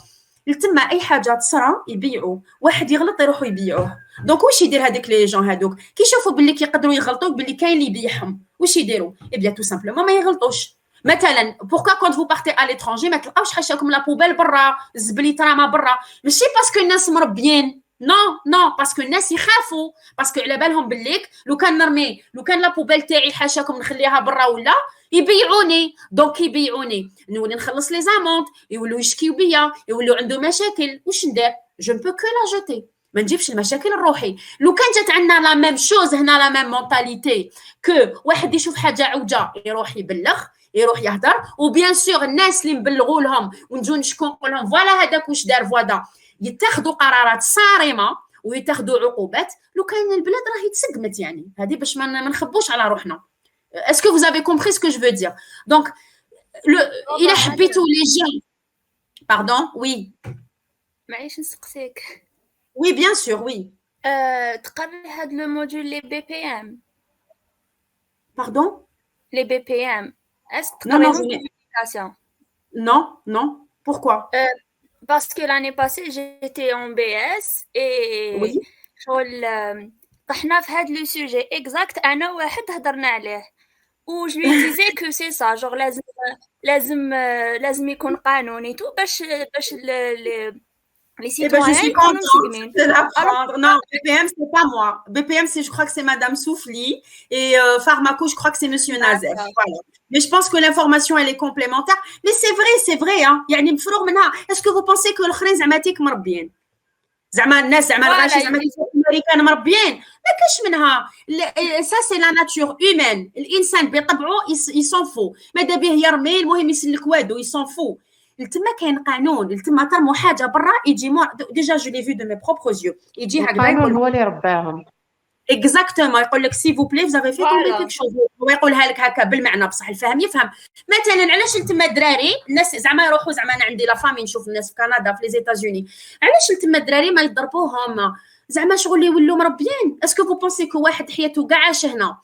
تما اي حاجه تصرى يبيعوا، واحد يغلط يروحوا يبيعوه. دونك واش يدير هذيك لي جون هذوك كي يشوفوا باللي كيقدروا يغلطوا باللي كاين اللي يبيعهم واش يديروا؟ اي بيان تو سامبلومون ما يغلطوش. مثلا pourquoi quand vous partez à l'étranger ما تلقاوش حاشاكم لا بوبيل برا الزبليت راه ما برا ماشي باسكو الناس مربيين نو باسكو الناس يخافوا باسكو على بالهم بالليك لو كان نرمي لو كان لا بوبيل تاعي حاشاكم نخليها برا ولا يبيعوني دونك يبيعوني نولي نخلص لي زامونت يولوا يشكيو بيا يولوا عنده مشاكل واش ندير جو نبو كو لا جوتي ما نجيبش المشاكل الروحي. لو كان جات عندنا لا ميم شوز هنا لا ميم مونتاليتي كو واحد يشوف حاجه عوجه يروح يبلغ يروح يهضر وبيان سور الناس اللي نبلغوا لهم ونجو نشكو نقول لهم فوالا هذاك واش دار فوالا يتخذوا قرارات صارمه ويتخذوا عقوبات. لو كان البلاد راهي تسقمت يعني هذه باش ما نخبوش على روحنا. Est-ce que vous avez compris ce que je veux dire? Donc il a حبيتوا les gens. Pardon? Oui. معليش نسقسيك. Oui, bien sûr, oui. تقري هاد لو موديول لي بي بي ام. Pardon? Les BPM. Est-ce que Non, tu as communication? Non. Pourquoi? Parce que l'année passée, j'étais en BS et oui. طحنا في هاد لو سوجي اكزاكت انا واحد هضرنا عليه و جو لي ديزي كو سي سا جور لازم يكون قانوني تو باش لي Eh ben, je suis سيتويان يكونوا contente مشقمين. de l'apprendre. Non, BPM, c'est pas moi. BPM, je crois que c'est Madame Soufli. Et Pharmaco, je crois que c'est Monsieur Nazef. Voilà. Mais je pense que l'information, elle est complémentaire. Mais c'est vrai, hein. يعني مفروغ منها. Est-ce que vous pensez que الآخرين زعما تيك مربيين؟ زعما الناس زعما الغاشي زعما الامريكان مربيين ما كاش منها. Ça c'est la nature humaine. الانسان بطبعه il s'en fout. ماذا به يرمي المهم يسلك وادو il s'en fout. تما كاين قانون تما ترموا حاجه برا يجي ديجا جو لي في دو مي بروبر يو يجي هكذا القانون يقول هو اللي رباهم. اكزاكتومون يقول لك سي فو بلي فزافي في تومبي كيك شوز هو يقولها لك هكا بالمعنى بصح الفهم يفهم. مثلا علاش تما الدراري الناس زعما يروحوا زعما انا عندي لا فامي نشوف الناس في كندا في لي زيتازوني علاش تما الدراري ما يضربوهم زعما شغل يولوا مربيين. اسكو فو بونسي كو واحد حياته كاع عاش هنا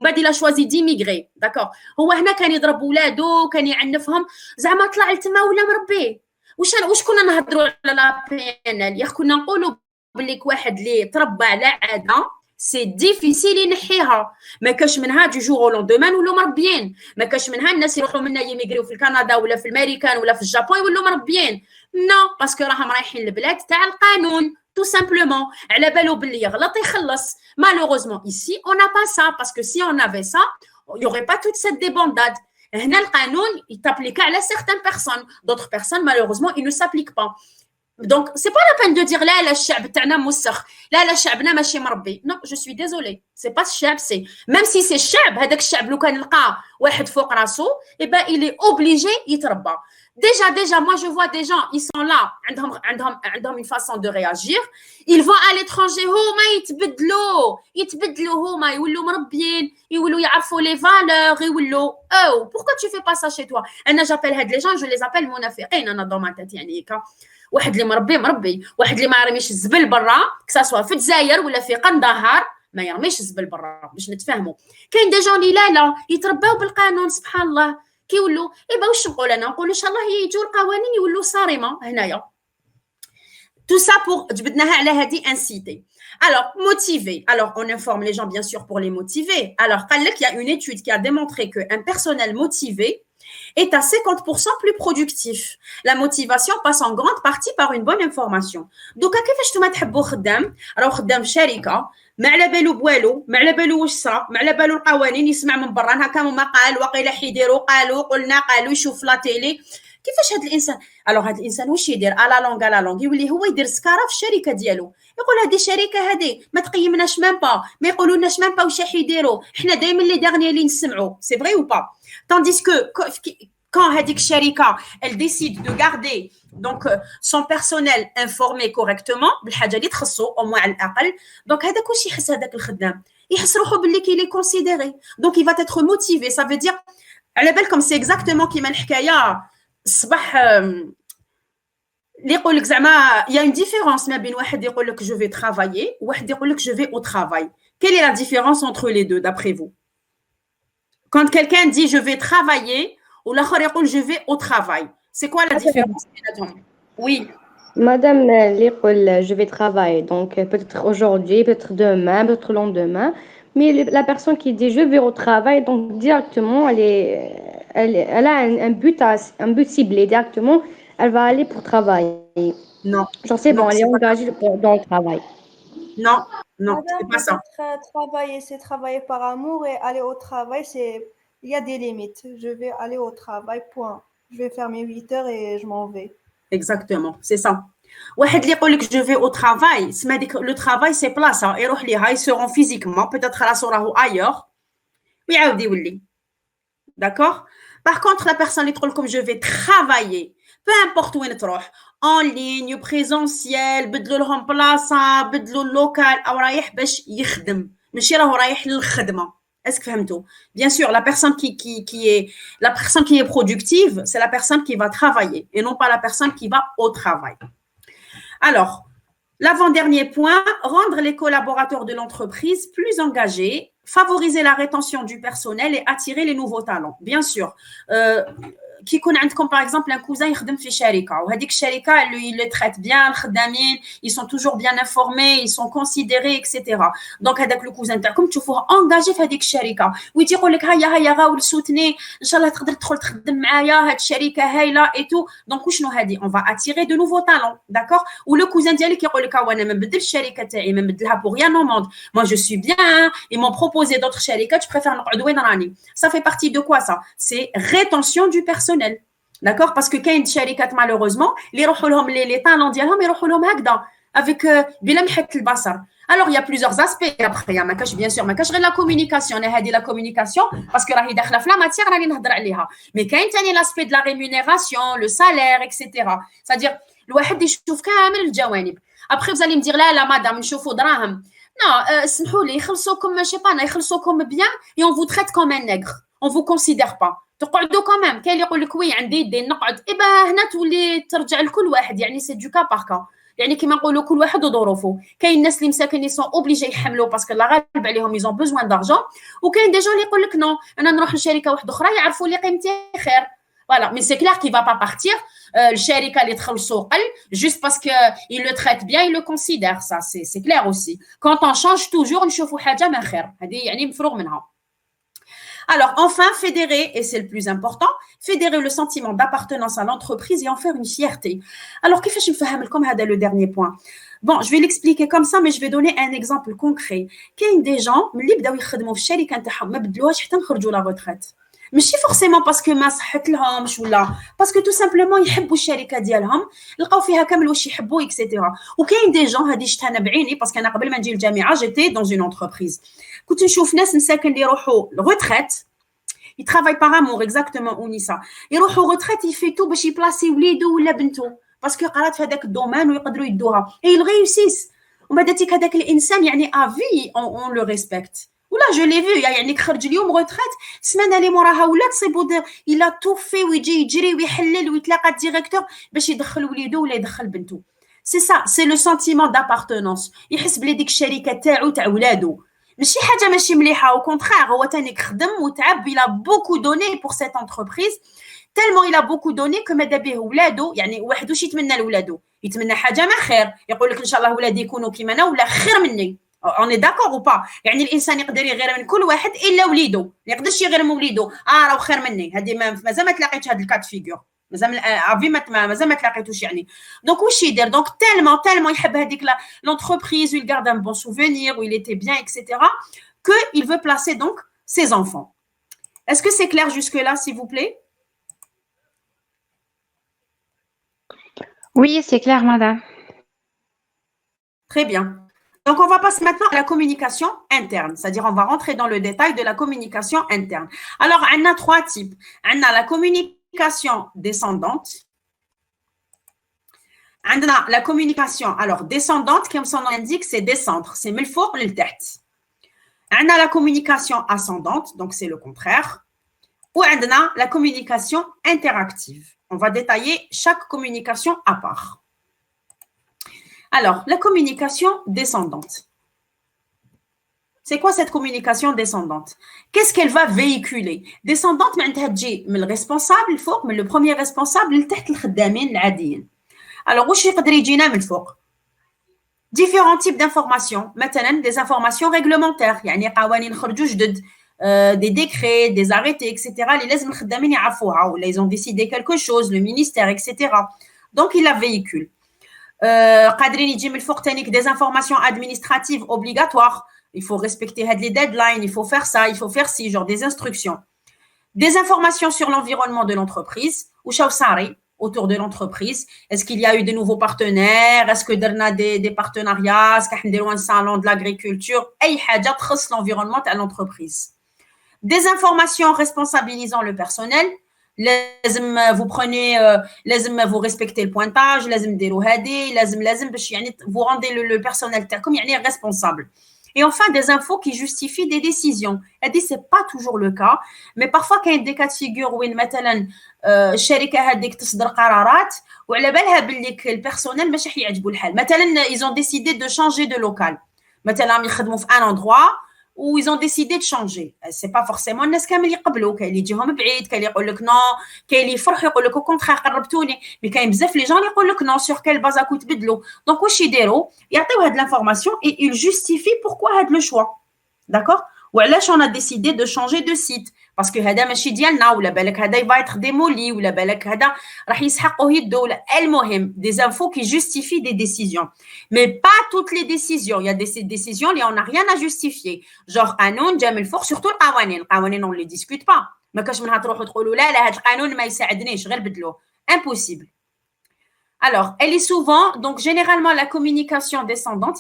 بعد لا شوازي ديميغري داكور هو هنا كان يضرب ولادو كان يعنفهم زعما طلع لتما ولا مربي. واش كنا نهضروا على لا بينال يا كنا نقولوا بلي واحد اللي تربى على عاده سي ديفيسيل ينحيها. ما كاش منها دو جور او لوندومان ولا مربيين. ما كاش منها الناس يروحوا منا يميغريو في كندا ولا في الامريكان ولا في الجابون يولوا مربيين. نو باسكو راهم رايحين لبلاد تاع القانون tout simplement. على بالو باللي يغلط يخلص. Malheureusement ici on n'a pas ça parce que si on avait ça il y aurait pas toute cette débandade. هنا القانون يتابليك على certaines personnes, d'autres personnes malheureusement il ne s'applique pas. Donc c'est pas la peine de dire لا الشعب تاعنا موسخ لا شعبنا ماشي مربي. Non, je suis désolée, c'est pas الشعب c'est même si c'est الشعب هذاك الشعب لو كان لقى واحد فوق راسو et ben il est obligé يتربى. Déjà, moi je vois des gens, ils sont là, عندهم une façon de réagir. Ils vont à l'étranger, هما يتبدلوا هما يولوا مربيين يولوا يعرفوا les valeurs يولوا pourquoi tu fais pas ça chez toi. انا j'appelle هاد les gens, je les appelle منافقين انا dans ma tête يعني هكا. واحد اللي مربي واحد اللي ما يرميش الزبل برا كسا في الجزائر ولا في قندهار ما يرميش الزبل برا باش نتفاهموا. كاين دي جون اللي لا يترباو بالقانون سبحان الله كيولوا ايبا واش نقول انا نقول ان شاء الله يجوا القوانين يولوا صارمه هنايا. Tout ça pour جبدناها على هذه inciter. Alors motiver. Alors on informe les gens bien sûr pour les motiver. Alors قال لك il y a une étude qui a démontré que un personnel motivé est à 50% plus productif. La motivation passe en grande partie par une bonne information. دوكا كيفاش نتوما تحبوا خدام راهو خدام شركه ما على بالو بوالو ما على بالو واش صرا ما على بالو القوانين يسمع من برا هكا ما قال وقيله حيديروا قالوا قلنا قالوا يشوف لا تيلي كيفاش هذا الانسان. الوغ هذا الانسان واش يدير على لونغ يولي هو يدير سكاره في الشركه ديالو يقول هذه الشركه هذه ما تقيمناش ميم با ما يقولولناش ميم با واش راح يديروا حنا دائما لي ديرني اللي نسمعوا سي فري ou pas. Tandis que quand هذيك الشركه elle décide de garder donc son personnel informé correctement بالحاجه اللي تخصو au moins على الاقل donc هذاك واش يحس هذاك الخدام يحس روحو باللي كي لي كونسيديري donc il va être motivé. Ça veut dire على بالكم سي اكزاكتومون كيما الحكايه الصباح اللي يقول لك زعما il y a une différence ما بين واحد يقول لك je vais travailler وواحد يقول لك je vais au travail. Quelle est la différence entre les deux d'après vous? Quand quelqu'un dit je vais travailler ou l'autre يقول je vais au travail, c'est quoi la différence بيناتهم? Oui. Madame اللي يقول je vais travailler donc peut-être aujourd'hui, peut-être demain, peut-être le lendemain, mais la personne qui dit je vais au travail donc directement elle a un but ciblé directement, elle va aller pour travailler. Non. Genre c'est bon, elle est engagée dans le travail. Non, Madame, c'est pas ça. Travailler, c'est travailler par amour et aller au travail, il y a des limites. Je vais aller au travail, point. Je vais faire mes 8 heures et je m'en vais. Exactement, c'est ça. واحد اللي يقول لك je vais au travail, سما ديك le travail c'est بلاصه يروح ليها يسيرون فيزيكمون peut-être راسو راهو ailleurs ويعاود يولي. D'accord? Par contre la personne اللي تقول لكم je vais travailler, peu importe وين تروح en ligne présentiel بدلوا لهم بلاصه بدلوا اللوكال او رايح باش يخدم ماشي راهو رايح للخدمه. Est-ce que فهمتوا? Bien sûr, la personne qui est productive, c'est la personne qui va travailler et non pas la personne qui va au travail. Alors, l'avant-dernier point, rendre les collaborateurs de l'entreprise plus engagés, favoriser la rétention du personnel et attirer les nouveaux talents. Bien sûr, كي يكون عندكم par exemple un cousin يخدم في شركة وهذيك الشركة il le traite bien الخدامين ils sont toujours bien informés ils sont considérés etc. donc هذاك le cousin تاعكم تشوفوه engagé في هذيك الشركة ويجي يقول لك هيا غاول سوتني ان شاء الله تقدر تدخل تخدم معايا هاد الشركة هايلة et tout donc وشنو هذه on va attirer de nouveaux talents d'accord ou le cousin ديالك يقول لك وانا ما نبدل الشركة تاعي ما نبدلها pour rien au monde moi je suis bien ils m'ont proposé d'autres شركات je préfère نقعد وين راني ça fait partie de quoi ça c'est rétention du personnel d'accord parce que كاين شركات malheureusement اللي يروحوا لهم les talents ديالهم يروحوا لهم هكذا avec بلمحة البصر alors il y a plusieurs aspects après ما كاش bien sûr ما كاش غير la communication انا هذه la communication parce que راهي داخله في la matière راني نهضر عليها mais كاين ثاني l'aspect de la rémunération le salaire etc c'est-à-dire الواحد يشوف كامل الجوانب après vous allez me dire لا madame نشوفوا دراهم non اسمحوا لي يخلصوكم ماشي با يخلصوكم bien et on vous traite comme un nègre on vous considère pas تقعدوا كمان كاين اللي يقول لك وي عندي يدين نقعد ايبا هنا تولي ترجع لكل واحد يعني سي دو كا باغ كا يعني كيما نقولوا كل واحد وظروفه كاين الناس اللي مساكن يسون اوبليجي يحملوا باسكو لا غالب عليهم يزون بوزوان دارجون وكاين دي جون اللي يقول لك نو انا نروح لشركه واحده اخرى يعرفوا لي قيمتي خير فوالا مي سي كلير كي فا با بارتير الشركه اللي تخلصوا قل جوست باسكو il le traite bien il le considère ça c'est clair aussi quand on change toujours نشوفوا حاجه ما خير هذه يعني مفروغ منها. Alors, enfin, fédérer, et c'est le plus important, fédérer le sentiment d'appartenance à l'entreprise et en faire une fierté. Alors, qu'est-ce que je me fais comme le dernier point? Bon, je vais l'expliquer comme ça, mais je vais donner un exemple concret. Il y a des gens qui بداو يخدموا في الشركة نتاعهم ما بدلوهاش حتى نخرجوا لا retraite. ماشي فورسيمون باسكو ما صحت لهمش ولا باسكو تو سامبلومون يحبوا الشركه ديالهم لقاو فيها كامل واش يحبوا اكسيتيرا وكاين دي جون هذه شفتها انا بعيني باسكو انا قبل ما نجي للجامعه جيتي دون اون انتربريز كنت نشوف ناس مساكن اللي يروحوا لغوتريت يترافاي باغ امور اكزاكتومون اونيسا يروحوا غوتريت يفيتو باش يبلاسي وليدو ولا بنتو باسكو قرات في هذاك الدومين ويقدروا يدوها اي الغيوسيس ومن بعد تيك هذاك الانسان يعني افي اون لو ريسبكت ولا جو لي فيو يعني خرج اليوم غوتريت السمانه اللي موراها ولا تصيبو الا توفي ويجي يجري ويحلل ويتلاقى ديريكتور باش يدخل وليدو ولا يدخل بنته سي سا سي لو سنتيمون دابارتونونس يحس بلي ديك الشركه تاعو تاع ولادو ماشي حاجه ماشي مليحه او كونترير هو تاني خدم وتعب il a beaucoup donné pour cette entreprise tellement il a beaucoup donné que ماذا به ولادو يعني واحد واش يتمنى لولادو يتمنى حاجه ما خير يقول لك ان شاء الله ولادي يكونوا كيما انا ولا خير مني on est d'accord ou pas يعني الانسان يقدر يغير من كل واحد الا وليدو ما يقدرش يغير من وليدو راه خير مني هذه مازال ما تلاقيتش هذا الكاد فيغور مازال افي مازال ما تلاقيتوش يعني دونك واش يدير دونك تالمون يحب هذيك l'entreprise où il garde un bon souvenir où il était bien etc que il veut placer donc ses enfants. Est-ce que c'est clair jusque là s'il vous plaît? Oui, c'est clair, madame. Très bien. Donc, on va passer maintenant à la communication interne, c'est-à-dire on va rentrer dans le détail de la communication interne. Alors, on a trois types. On a la communication descendante. On a la communication, alors descendante, comme son nom l'indique, c'est descendre, c'est من الفوق للتحت. On a la communication ascendante, donc c'est le contraire. Ou on a la communication interactive. On va détailler chaque communication à part. Alors, la communication descendante. C'est quoi cette communication descendante? Qu'est-ce qu'elle va véhiculer? Descendante, mais le responsable, le premier responsable, alors, où est-ce que différents types d'informations. Maintenant, des informations réglementaires. يعني قوانين خرجوا جدد des décrets, des arrêtés, etc. Les لازم الخدامين يعرفوها ولا ils ont décidé quelque chose, le ministère, etc. Donc, il la véhicule. قادرين يجي من الفوق تانيك des informations administratives obligatoires. Il faut respecter les deadlines, il faut faire ça, il faut faire ci, genre des instructions. Des informations sur l'environnement de l'entreprise. ou شاوصاري autour de l'entreprise. Est-ce qu'il y a eu de nouveaux partenaires? Est-ce que on a des partenariats? Est-ce qu'on a un salon de l'agriculture? أي حاجة تخص l'environnement à l'entreprise. Des informations responsabilisant le personnel. لازم vous prenez لازم vous respectez le pointage, لازم ديروا هذه, لازم باش يعني vous rendez le personnel تاعكم يعني responsable. Et enfin, des infos qui justifient des décisions. هذه c'est pas toujours le cas, mais parfois quand il y a des cas de figure où مثلا الشركه هذيك تصدر قرارات وعلى بالها باللي البيرسونيل ماشي يعجبوا الحال. مثلا ils ont décidé de changer de local. مثلا يخدموا في un endroit ou ils ont décidé de changer. C'est pas forcément الناس كامل يقبلوا، كاين اللي يجيهم بعيد، كاين اللي يقول لك نو، كاين اللي يفرحوا يقول لك au contraire قربتوني، مي كاين بزاف لي جون اللي يقول لك نو sur quelle base راكم تبدلوا. دونك واش يديروا؟ يعطيو هاد l'information et ils justifient pourquoi هاد le choix. D'accord? وعلاش on a décidé de changer de site parce que هذا ماشي ديالنا، ولا بالك هذا va être démoli، ولا بالك هذا راح يسحقوه يدو، ولا المهم des infos qui justifient des décisions. Mais pas toutes les décisions. Il y a des décisions où on n'a rien à justifier. Genre قانون جا من الفوق، surtout القوانين on ne les discute pas. ما كاش منها تروحوا تقولوا لا هذا القانون ما يساعدنيش غير بدلوه. Impossible. Alors, elle est souvent, donc généralement la communication descendante,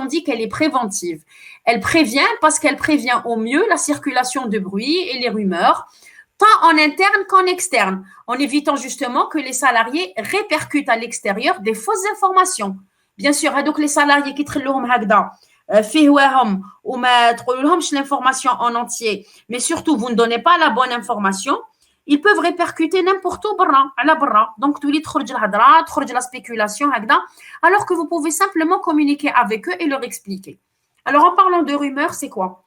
on dit qu'elle est préventive. Elle prévient parce qu'elle prévient au mieux la circulation de bruit et les rumeurs, tant en interne qu'en externe, en évitant justement que les salariés répercutent à l'extérieur des fausses informations. Bien sûr, donc les salariés qui تخلوهم هكذا في هواهم وما تقولولهمش l'information en entier, mais surtout vous ne donnez pas la bonne information, ils peuvent répercuter n'importe où برا. Donc تولي تخرج الهضره، تخرج la spéculation هكذا، alors que vous pouvez simplement communiquer avec eux et leur expliquer. Alors en parlant de rumeurs, c'est quoi?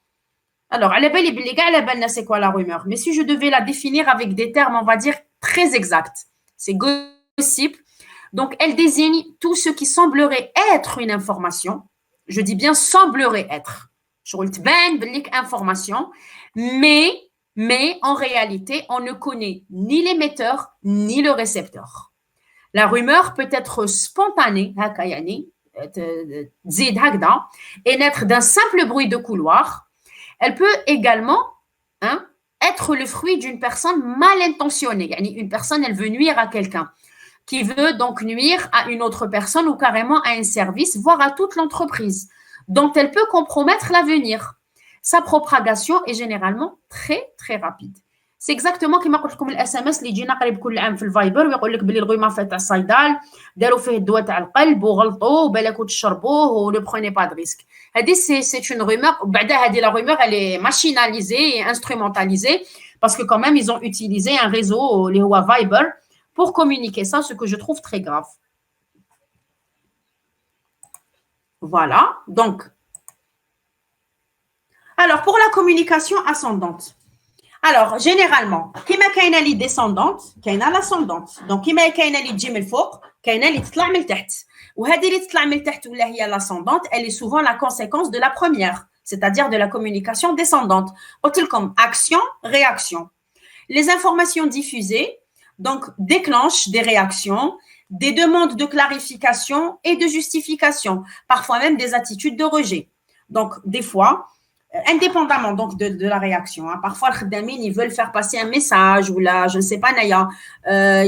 Alors على بالي بلي كاع على بالنا c'est quoi la rumeur, mais si je devais la définir avec des termes, on va dire très exacts, c'est gossip. Donc elle désigne tout ce qui semblerait être une information. Je dis bien semblerait être. شغل تبان بليك information, mais en réalité, on ne connaît ni l'émetteur ni le récepteur. La rumeur peut être spontanée, et naître d'un simple bruit de couloir. Elle peut également être le fruit d'une personne mal intentionnée. Une personne, elle veut nuire à quelqu'un, qui veut donc nuire à une autre personne ou carrément à un service, voire à toute l'entreprise, dont elle peut compromettre l'avenir. Sa propagation est généralement très très rapide. C'est exactement كما قلت لكم الاس ام اس اللي يجينا قريب كل عام في الفايبر ويقول لك بلي الغيمه تاع الصيدال داروا فيه الدواء تاع القلب وغلطوا وبالك تشربوه ولو بروني با دو ريسك. هذه سي اون رومور، وبعدها هذه لا رومور elle est machinalisée et instrumentalisée parce que quand même ils ont utilisé un réseau اللي هو Viber pour communiquer ça, ce que je trouve très grave. Voilà, donc alors, pour la communication ascendante. Alors, généralement, كيما كاينه لي descendante, كاينه l'ascendante. Donc, كيما كاينه لي تجي من الفوق, كاينه لي تطلع من التحت. وهذه اللي تطلع من التحت ولا هي l'ascendante, elle est souvent la conséquence de la première, c'est-à-dire de la communication descendante. قلت لكم action, réaction. Les informations diffusées donc déclenchent des réactions, des demandes de clarification et de justification, parfois même des attitudes de rejet. Donc, des fois, indépendamment donc de la réaction. Parfois, les khadamines, ils veulent faire passer un message ou là, je ne sais pas, Naya,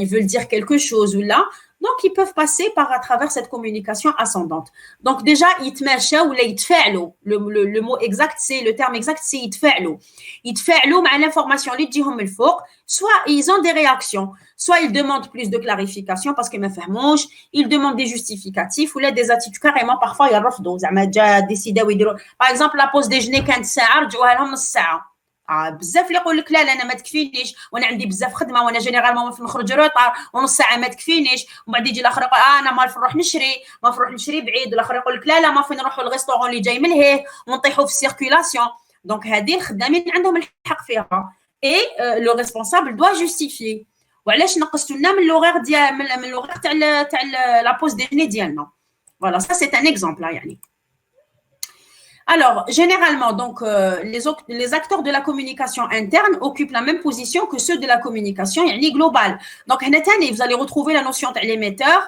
ils veulent dire quelque chose ou là. Donc, ils peuvent passer à travers cette communication ascendante. Donc, déjà, يتماشوا ou يتفاعلوا. Le mot exact, c'est le terme exact, c'est يتفاعلوا. يتفاعلوا مع l'information اللي تجيهم من الفوق. Soit ils ont des réactions, soit ils demandent plus de clarification parce qu'ils ne فهموش, ils demandent des justificatifs ou là des attitudes carrément parfois يرفضوا زعما جا décidé يديروا. Par exemple, la pause déjeuner كانت ساعة رجعوها لهم نص ساعة. بزاف اللي يقول لك لا انا ما تكفينيش وانا عندي بزاف خدمه وانا جينيرالمون نخرج روطار ونص ساعه ما تكفينيش، ومن بعد يجي الاخر يقول انا ما نروح نشري بعيد، والاخر يقول لك لا ما فين نروحوا للريستورون اللي جاي من هيه ونطيحوا في السيركولاسيون. دونك هذه الخدامين عندهم الحق فيها اي لو ريسبونسابل دوا جوستيفيي. وعلاش نقصتوا لنا من لوغير ديال من لوغير تاع لا بوز ديجني ديالنا. فوالا سا سي ان اكزومبل يعني. Alors, généralement, donc, les acteurs de la communication interne occupent la même position que ceux de la communication globale. Donc, vous allez retrouver la notion de l'émetteur,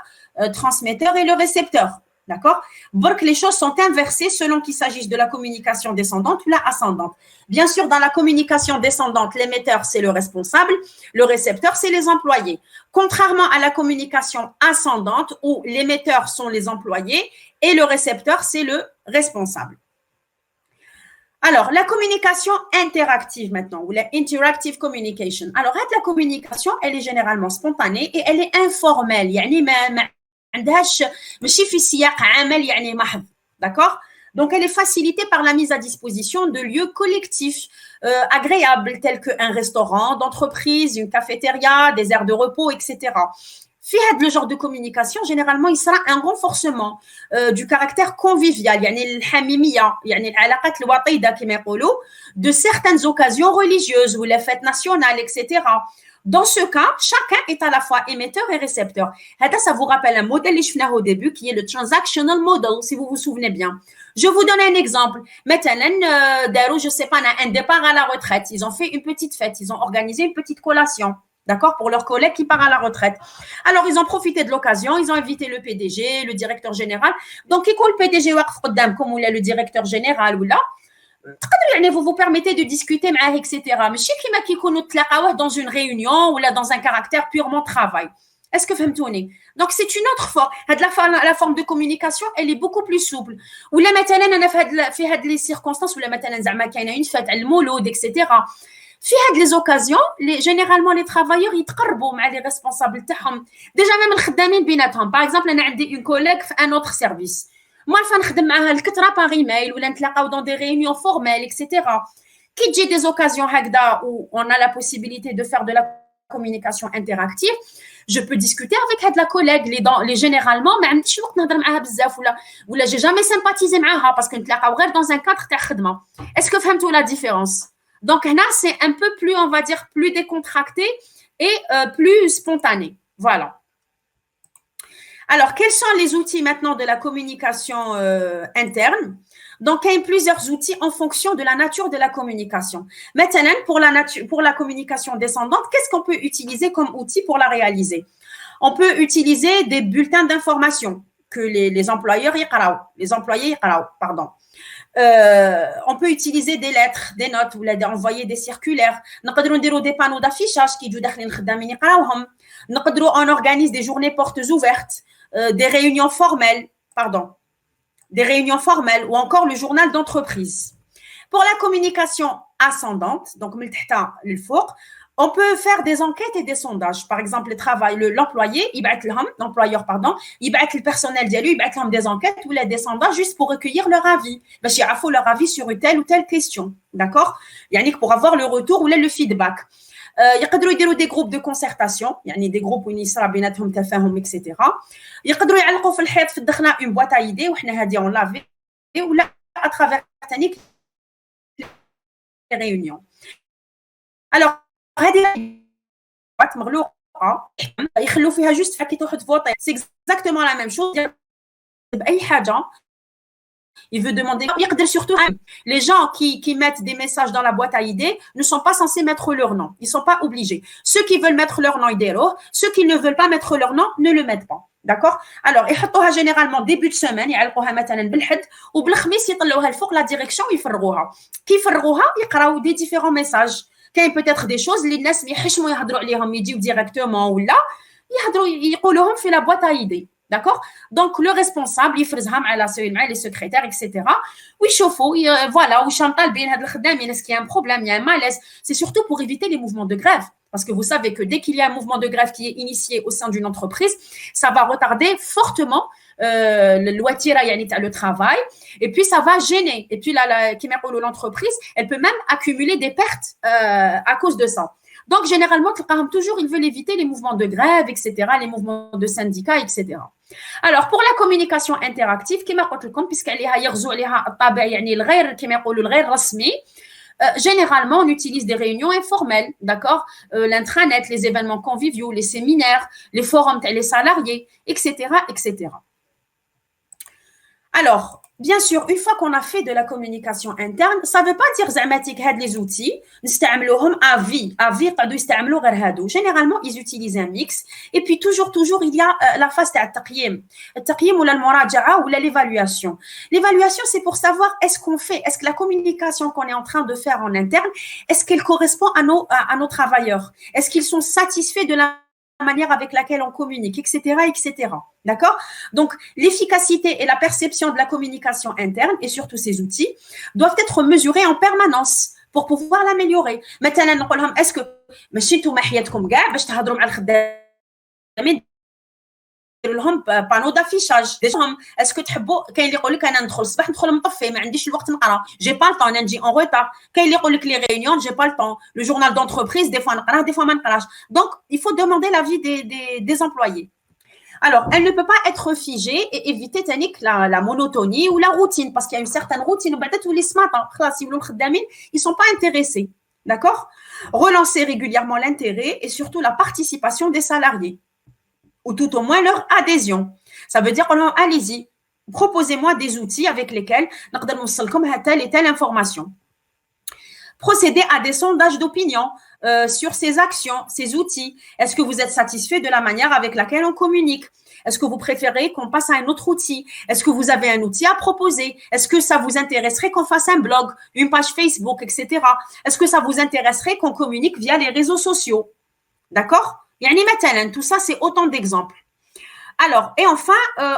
transmetteur et le récepteur. D'accord? Donc, les choses sont inversées selon qu'il s'agisse de la communication descendante ou la ascendante. Bien sûr, dans la communication descendante, l'émetteur, c'est le responsable, le récepteur, c'est les employés. Contrairement à la communication ascendante, où l'émetteur sont les employés et le récepteur, c'est le responsable. Alors, la communication interactive maintenant, ou la interactive communication. Alors, la communication, elle est généralement spontanée et elle est informelle. يعني ما عندهاش ماشي في سياق عمل يعني محض. D'accord? Donc, elle est facilitée par la mise à disposition de lieux collectifs agréables tels qu'un restaurant d'entreprise, une cafétéria, des aires de repos, etc. في هذا le genre de communication généralement il sera un renforcement du caractère convivial يعني الحميميه يعني العلاقات الوطيده كما يقولوا de certaines occasions religieuses ou les fêtes nationales etc. Dans ce cas, chacun est à la fois émetteur et récepteur. Ça vous rappelle un modèle que je faisais au début qui est le transactional model, si vous vous souvenez bien. Je vous donne un exemple. Maintenant, je sais pas, un départ à la retraite. Ils ont fait une petite fête. Ils ont organisé une petite collation. D'accord, pour leurs collègues qui partent à la retraite. Alors, ils ont profité de l'occasion, ils ont invité le PDG, le directeur général. Donc, quand le PDG est comme il est le directeur général ou là, vous vous permettez de discuter, etc. Mais je sais qu'il y dans une réunion ou là dans un caractère purement travail. Est-ce que vous comprenez? Donc, c'est une autre forme. La forme de communication, elle est beaucoup plus souple. Ou là, maintenant, في هاد les circonstances, ou là, maintenant, زعما كاينه une fête, المولود, etc. في هاد les occasions, généralement, les travailleurs, ils يتقربوا مع les responsables تاعهم. Déjà, même الخدامين بيناتهم. Par exemple, أنا عندي une collègue في un autre service. Moi, فنخدم معها الكثرة par email, ou là, نتلاقاو dans des réunions formelles, etc. Qui dit des occasions هكذا où on a la possibilité de faire de la communication interactive, je peux discuter avec la collègue les généralement ما عنديش وقت نهضر معاها بزاف ولا j'ai jamais sympathisé معاها parce que نتلاقاو غير dans un cadre تاع خدمة. Est-ce que فهمتوا la différence? Donc là c'est un peu plus, on va dire, plus décontracté et plus spontané. Voilà. Alors, quels sont les outils maintenant de la communication interne? Donc, il y a plusieurs outils en fonction de la nature de la communication. Maintenant, pour la communication descendante, qu'est-ce qu'on peut utiliser comme outil pour la réaliser? On peut utiliser des bulletins d'information que les employés pardon. On peut utiliser des lettres, des notes, ou envoyer des circulaires. نقدروا نديروا des panneaux d'affichage qui يجوا داخلين الخدامين يقراوهم. نقدروا on organise des journées portes ouvertes, des réunions formelles ou encore le journal d'entreprise. Pour la communication ascendante, donc on peut faire des enquêtes et des sondages. Par exemple, l'employeur, il va le personnel il va des enquêtes ou des sondages juste pour recueillir leur avis. Il faut leur avis sur une telle ou telle question. D'accord? Pour avoir le retour ou le feedback. يقدروا يديروا des groupes de concertation, يعني des groupes où يصرا بيناتهم تفاهم etc. يقدروا يعلقوا في الحيط في الدخنه une boîte à idées وحنا هذه on l'a vu ولا à travers تانيك les réunions. Alors هذه boîte مغلوقه يخلوا فيها juste كي تروح تفوتي. C'est exactement la même chose. بأي حاجه il veut demander. Surtout, les gens qui mettent des messages dans la boîte à idées ne sont pas censés mettre leur nom. Ils ne sont pas obligés. Ceux qui veulent mettre leur nom, ils déroulent. Ceux qui ne veulent pas mettre leur nom, ne le mettent pas. D'accord? Alors, ils يحطوها généralement début de semaine, يعلقوها مثلا بالحد وبالخميس يطلعوها الفوق la direction ويفرغوها. كي يفرغوها يقراو des différents messages. كاين peut-être des choses اللي الناس يحشموا يهضروا عليهم يجيو directement ولا يهضروا يقولوهم في la boîte à idées. D'accord? Donc, le responsable, il fait les secrétaires, etc. Oui, chauffe-eau, voilà, ou chantal, bien, est-ce qu'il y a un problème, il y a un malaise. C'est surtout pour éviter les mouvements de grève. Parce que vous savez que dès qu'il y a un mouvement de grève qui est initié au sein d'une entreprise, ça va retarder fortement le travail. Et puis, ça va gêner. Et puis, l'entreprise, elle peut même accumuler des pertes à cause de ça. Donc, généralement, toujours, ils veulent éviter les mouvements de grève, etc., les mouvements de syndicats, etc. Alors, pour la communication interactive, généralement, on utilise des réunions informelles, d'accord? L'intranet, les événements conviviaux, les séminaires, les forums, les salariés, etc., etc. Alors, bien sûr, une fois qu'on a fait de la communication interne, ça ne veut pas dire زعماتيك هاد les outils نستعملوهم à vie قادو يستعملوا غير هادو. Généralement, ils utilisent un mix. Et puis, toujours, il y a la phase تاع التقييم ولا المراجعة ولا l'évaluation. L'évaluation, c'est pour savoir est-ce que la communication qu'on est en train de faire en interne, est-ce qu'elle correspond à nos travailleurs? Est-ce qu'ils sont satisfaits de la manière avec laquelle on communique, etc., etc. D'accord? Donc, l'efficacité et la perception de la communication interne et surtout ces outils doivent être mesurés en permanence pour pouvoir l'améliorer. Maintenant, نقولهم est-ce que ماشي نتوما حياتكم كاع باش تهضروا مع الخدامين لهم بانو دافيشاج ديجهم اسكو تحبوا كاين اللي يقول لك انا ندخل الصباح ندخل مطفي ما عنديش الوقت نقرا جي با الطون نجي اون روتار كاين اللي يقول لك لي ريونيون جي با الطون لو جورنال دونتربريز دي فوا نقرا دي فوا ما نقراش دونك il faut demander l'avis des employés Alors, elle ne peut pas être figée et éviter la monotonie ou la routine parce qu'il y a une certaine routine. Ils ne sont pas intéressés. D'accord? Relancer régulièrement l'intérêt et surtout la participation des salariés ou tout au moins leur adhésion. Ça veut dire, allez-y, proposez-moi des outils avec lesquels نقدر نوصلكم telle et telle information. Procéder à des sondages d'opinion sur ces actions, ces outils. Est-ce que vous êtes satisfait de la manière avec laquelle on communique? Est-ce que vous préférez qu'on passe à un autre outil? Est-ce que vous avez un outil à proposer? Est-ce que ça vous intéresserait qu'on fasse un blog, une page Facebook, etc. Est-ce que ça vous intéresserait qu'on communique via les réseaux sociaux? D'accord? Yani مثلا, tout ça, c'est autant d'exemples. Alors, et enfin,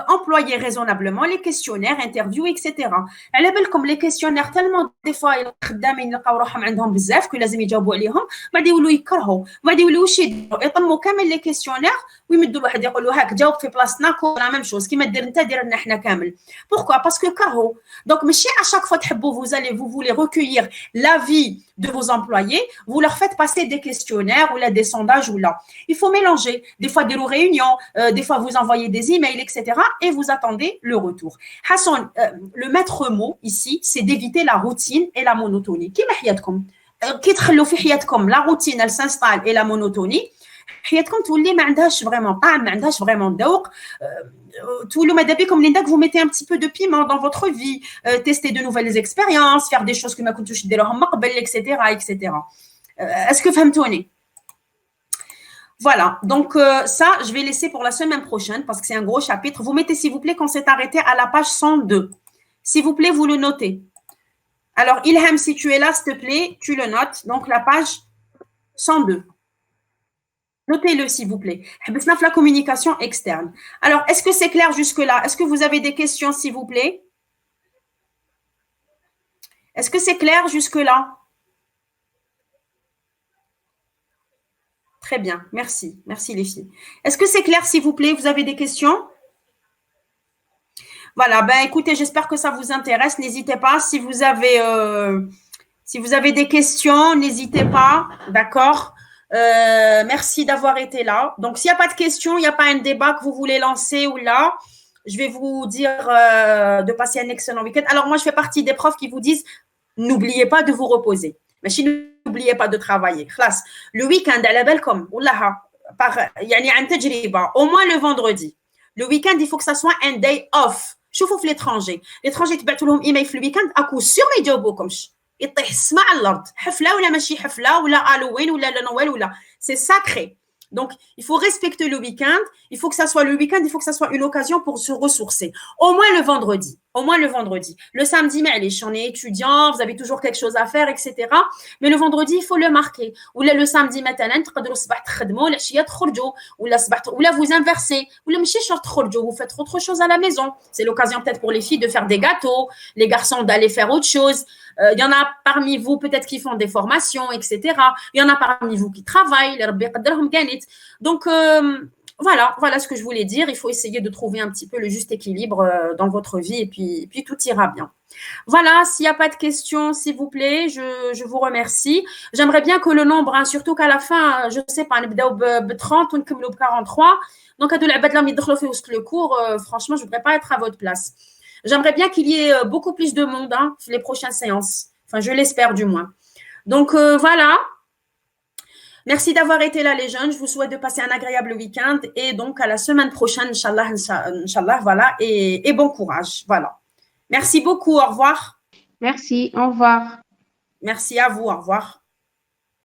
employer raisonnablement les questionnaires, interviews, etc. على بالكم les questionnaires tellement des fois الخدامين يلقاو روحهم عندهم بزاف كي لازم يجاوبوا عليهم بعد يولوا يكرهوا بعد يولوا واش يديروا يطموا كامل لي كيسيونير ويمدوا الواحد يقولوا هاك جاوب في بلاصتنا كل لا ميم شوز كيما دير انت دير لنا حنا كامل. Pourquoi? Parce que كرهوا. Donc ماشي à chaque fois تحبوا vous voulez recueillir l'avis de vos employés, vous leur faites passer des questionnaires ou là des sondages ou là. Il faut mélanger. Des fois des réunions, des fois vous envoyez des emails, etc. et vous attendez le retour. Hassan, le maître mot ici, c'est d'éviter la routine et la monotonie. كيما حياتكم كي تخلوا في حياتكم la routine elle s'installe et la monotonie حياتكم تولي ما عندهاش vraiment طعم ما عندهاش vraiment ذوق تولوا ماذا بكم اللي داك vous mettez un petit peu de piment dans votre vie tester de nouvelles expériences faire des choses que ما كنتوش ديروهم من قبل etc. Est-ce que فهمتوني? Voilà, donc ça, je vais laisser pour la semaine prochaine parce que c'est un gros chapitre. Vous mettez, s'il vous plaît, qu'on s'est arrêté à la page 102. S'il vous plaît, vous le notez. Alors, Ilham, si tu es là, s'il te plaît, tu le notes. Donc, la page 102. Notez-le, s'il vous plaît. La communication externe. Alors, est-ce que c'est clair jusque-là? Est-ce que vous avez des questions, s'il vous plaît? Est-ce que c'est clair jusque-là? Très bien, merci. Merci les filles. Est-ce que c'est clair, s'il vous plaît? Vous avez des questions? Voilà, ben écoutez, j'espère que ça vous intéresse. N'hésitez pas, si vous avez des questions, n'hésitez pas, d'accord? Merci d'avoir été là. Donc, s'il n'y a pas de questions, il n'y a pas un débat que vous voulez lancer ou là, je vais vous dire de passer un excellent week-end. Alors, moi, je fais partie des profs qui vous disent, n'oubliez pas de vous reposer. Mais si n'oubliez pas de travailler. Le week-end, à la belle comme, au moins le vendredi. Le week-end, il faut que ça soit un day off. شوفوا l'étranger. L'étranger, تبعتوا لهم email في الويكند اكو سور ما يجاوبوكمش. يطيح السما على الارض. حفله ولا ماشي حفله ولا هالوين ولا نويل ولا. C'est sacré. Donc, il faut respecter le week-end. Il faut que ça soit le week-end, il faut que ça soit une occasion pour se ressourcer. Au moins le vendredi. Au moins le vendredi. Le samedi, mais allez, on est étudiant, vous avez toujours quelque chose à faire, etc. Mais le vendredi, il faut le marquer. Ou là, le samedi, مثلا, تقدروا الصباح تخدموا, العشية تخرجوا, ou là, vous inversez. Ou là, ماشي شرط تخرجوا, vous faites autre chose à la maison. C'est l'occasion peut-être pour les filles de faire des gâteaux, les garçons d'aller faire autre chose. Il y en a parmi vous peut-être qui font des formations, etc. Il y en a parmi vous qui travaillent. Donc, voilà ce que je voulais dire. Il faut essayer de trouver un petit peu le juste équilibre dans votre vie et puis tout ira bien. Voilà, s'il n'y a pas de questions, s'il vous plaît, je vous remercie. J'aimerais bien que le nombre, hein, surtout qu'à la fin, je ne sais pas, on est 30 ou on 43. Donc, à de la le cours, franchement, je ne voudrais pas être à votre place. J'aimerais bien qu'il y ait beaucoup plus de monde hein, les prochaines séances. Enfin, je l'espère du moins. Donc, voilà. Merci d'avoir été là, les jeunes. Je vous souhaite de passer un agréable week-end et donc à la semaine prochaine, Inch'Allah, voilà, et bon courage. Voilà. Merci beaucoup. Au revoir. Merci, au revoir. Merci à vous. Au revoir.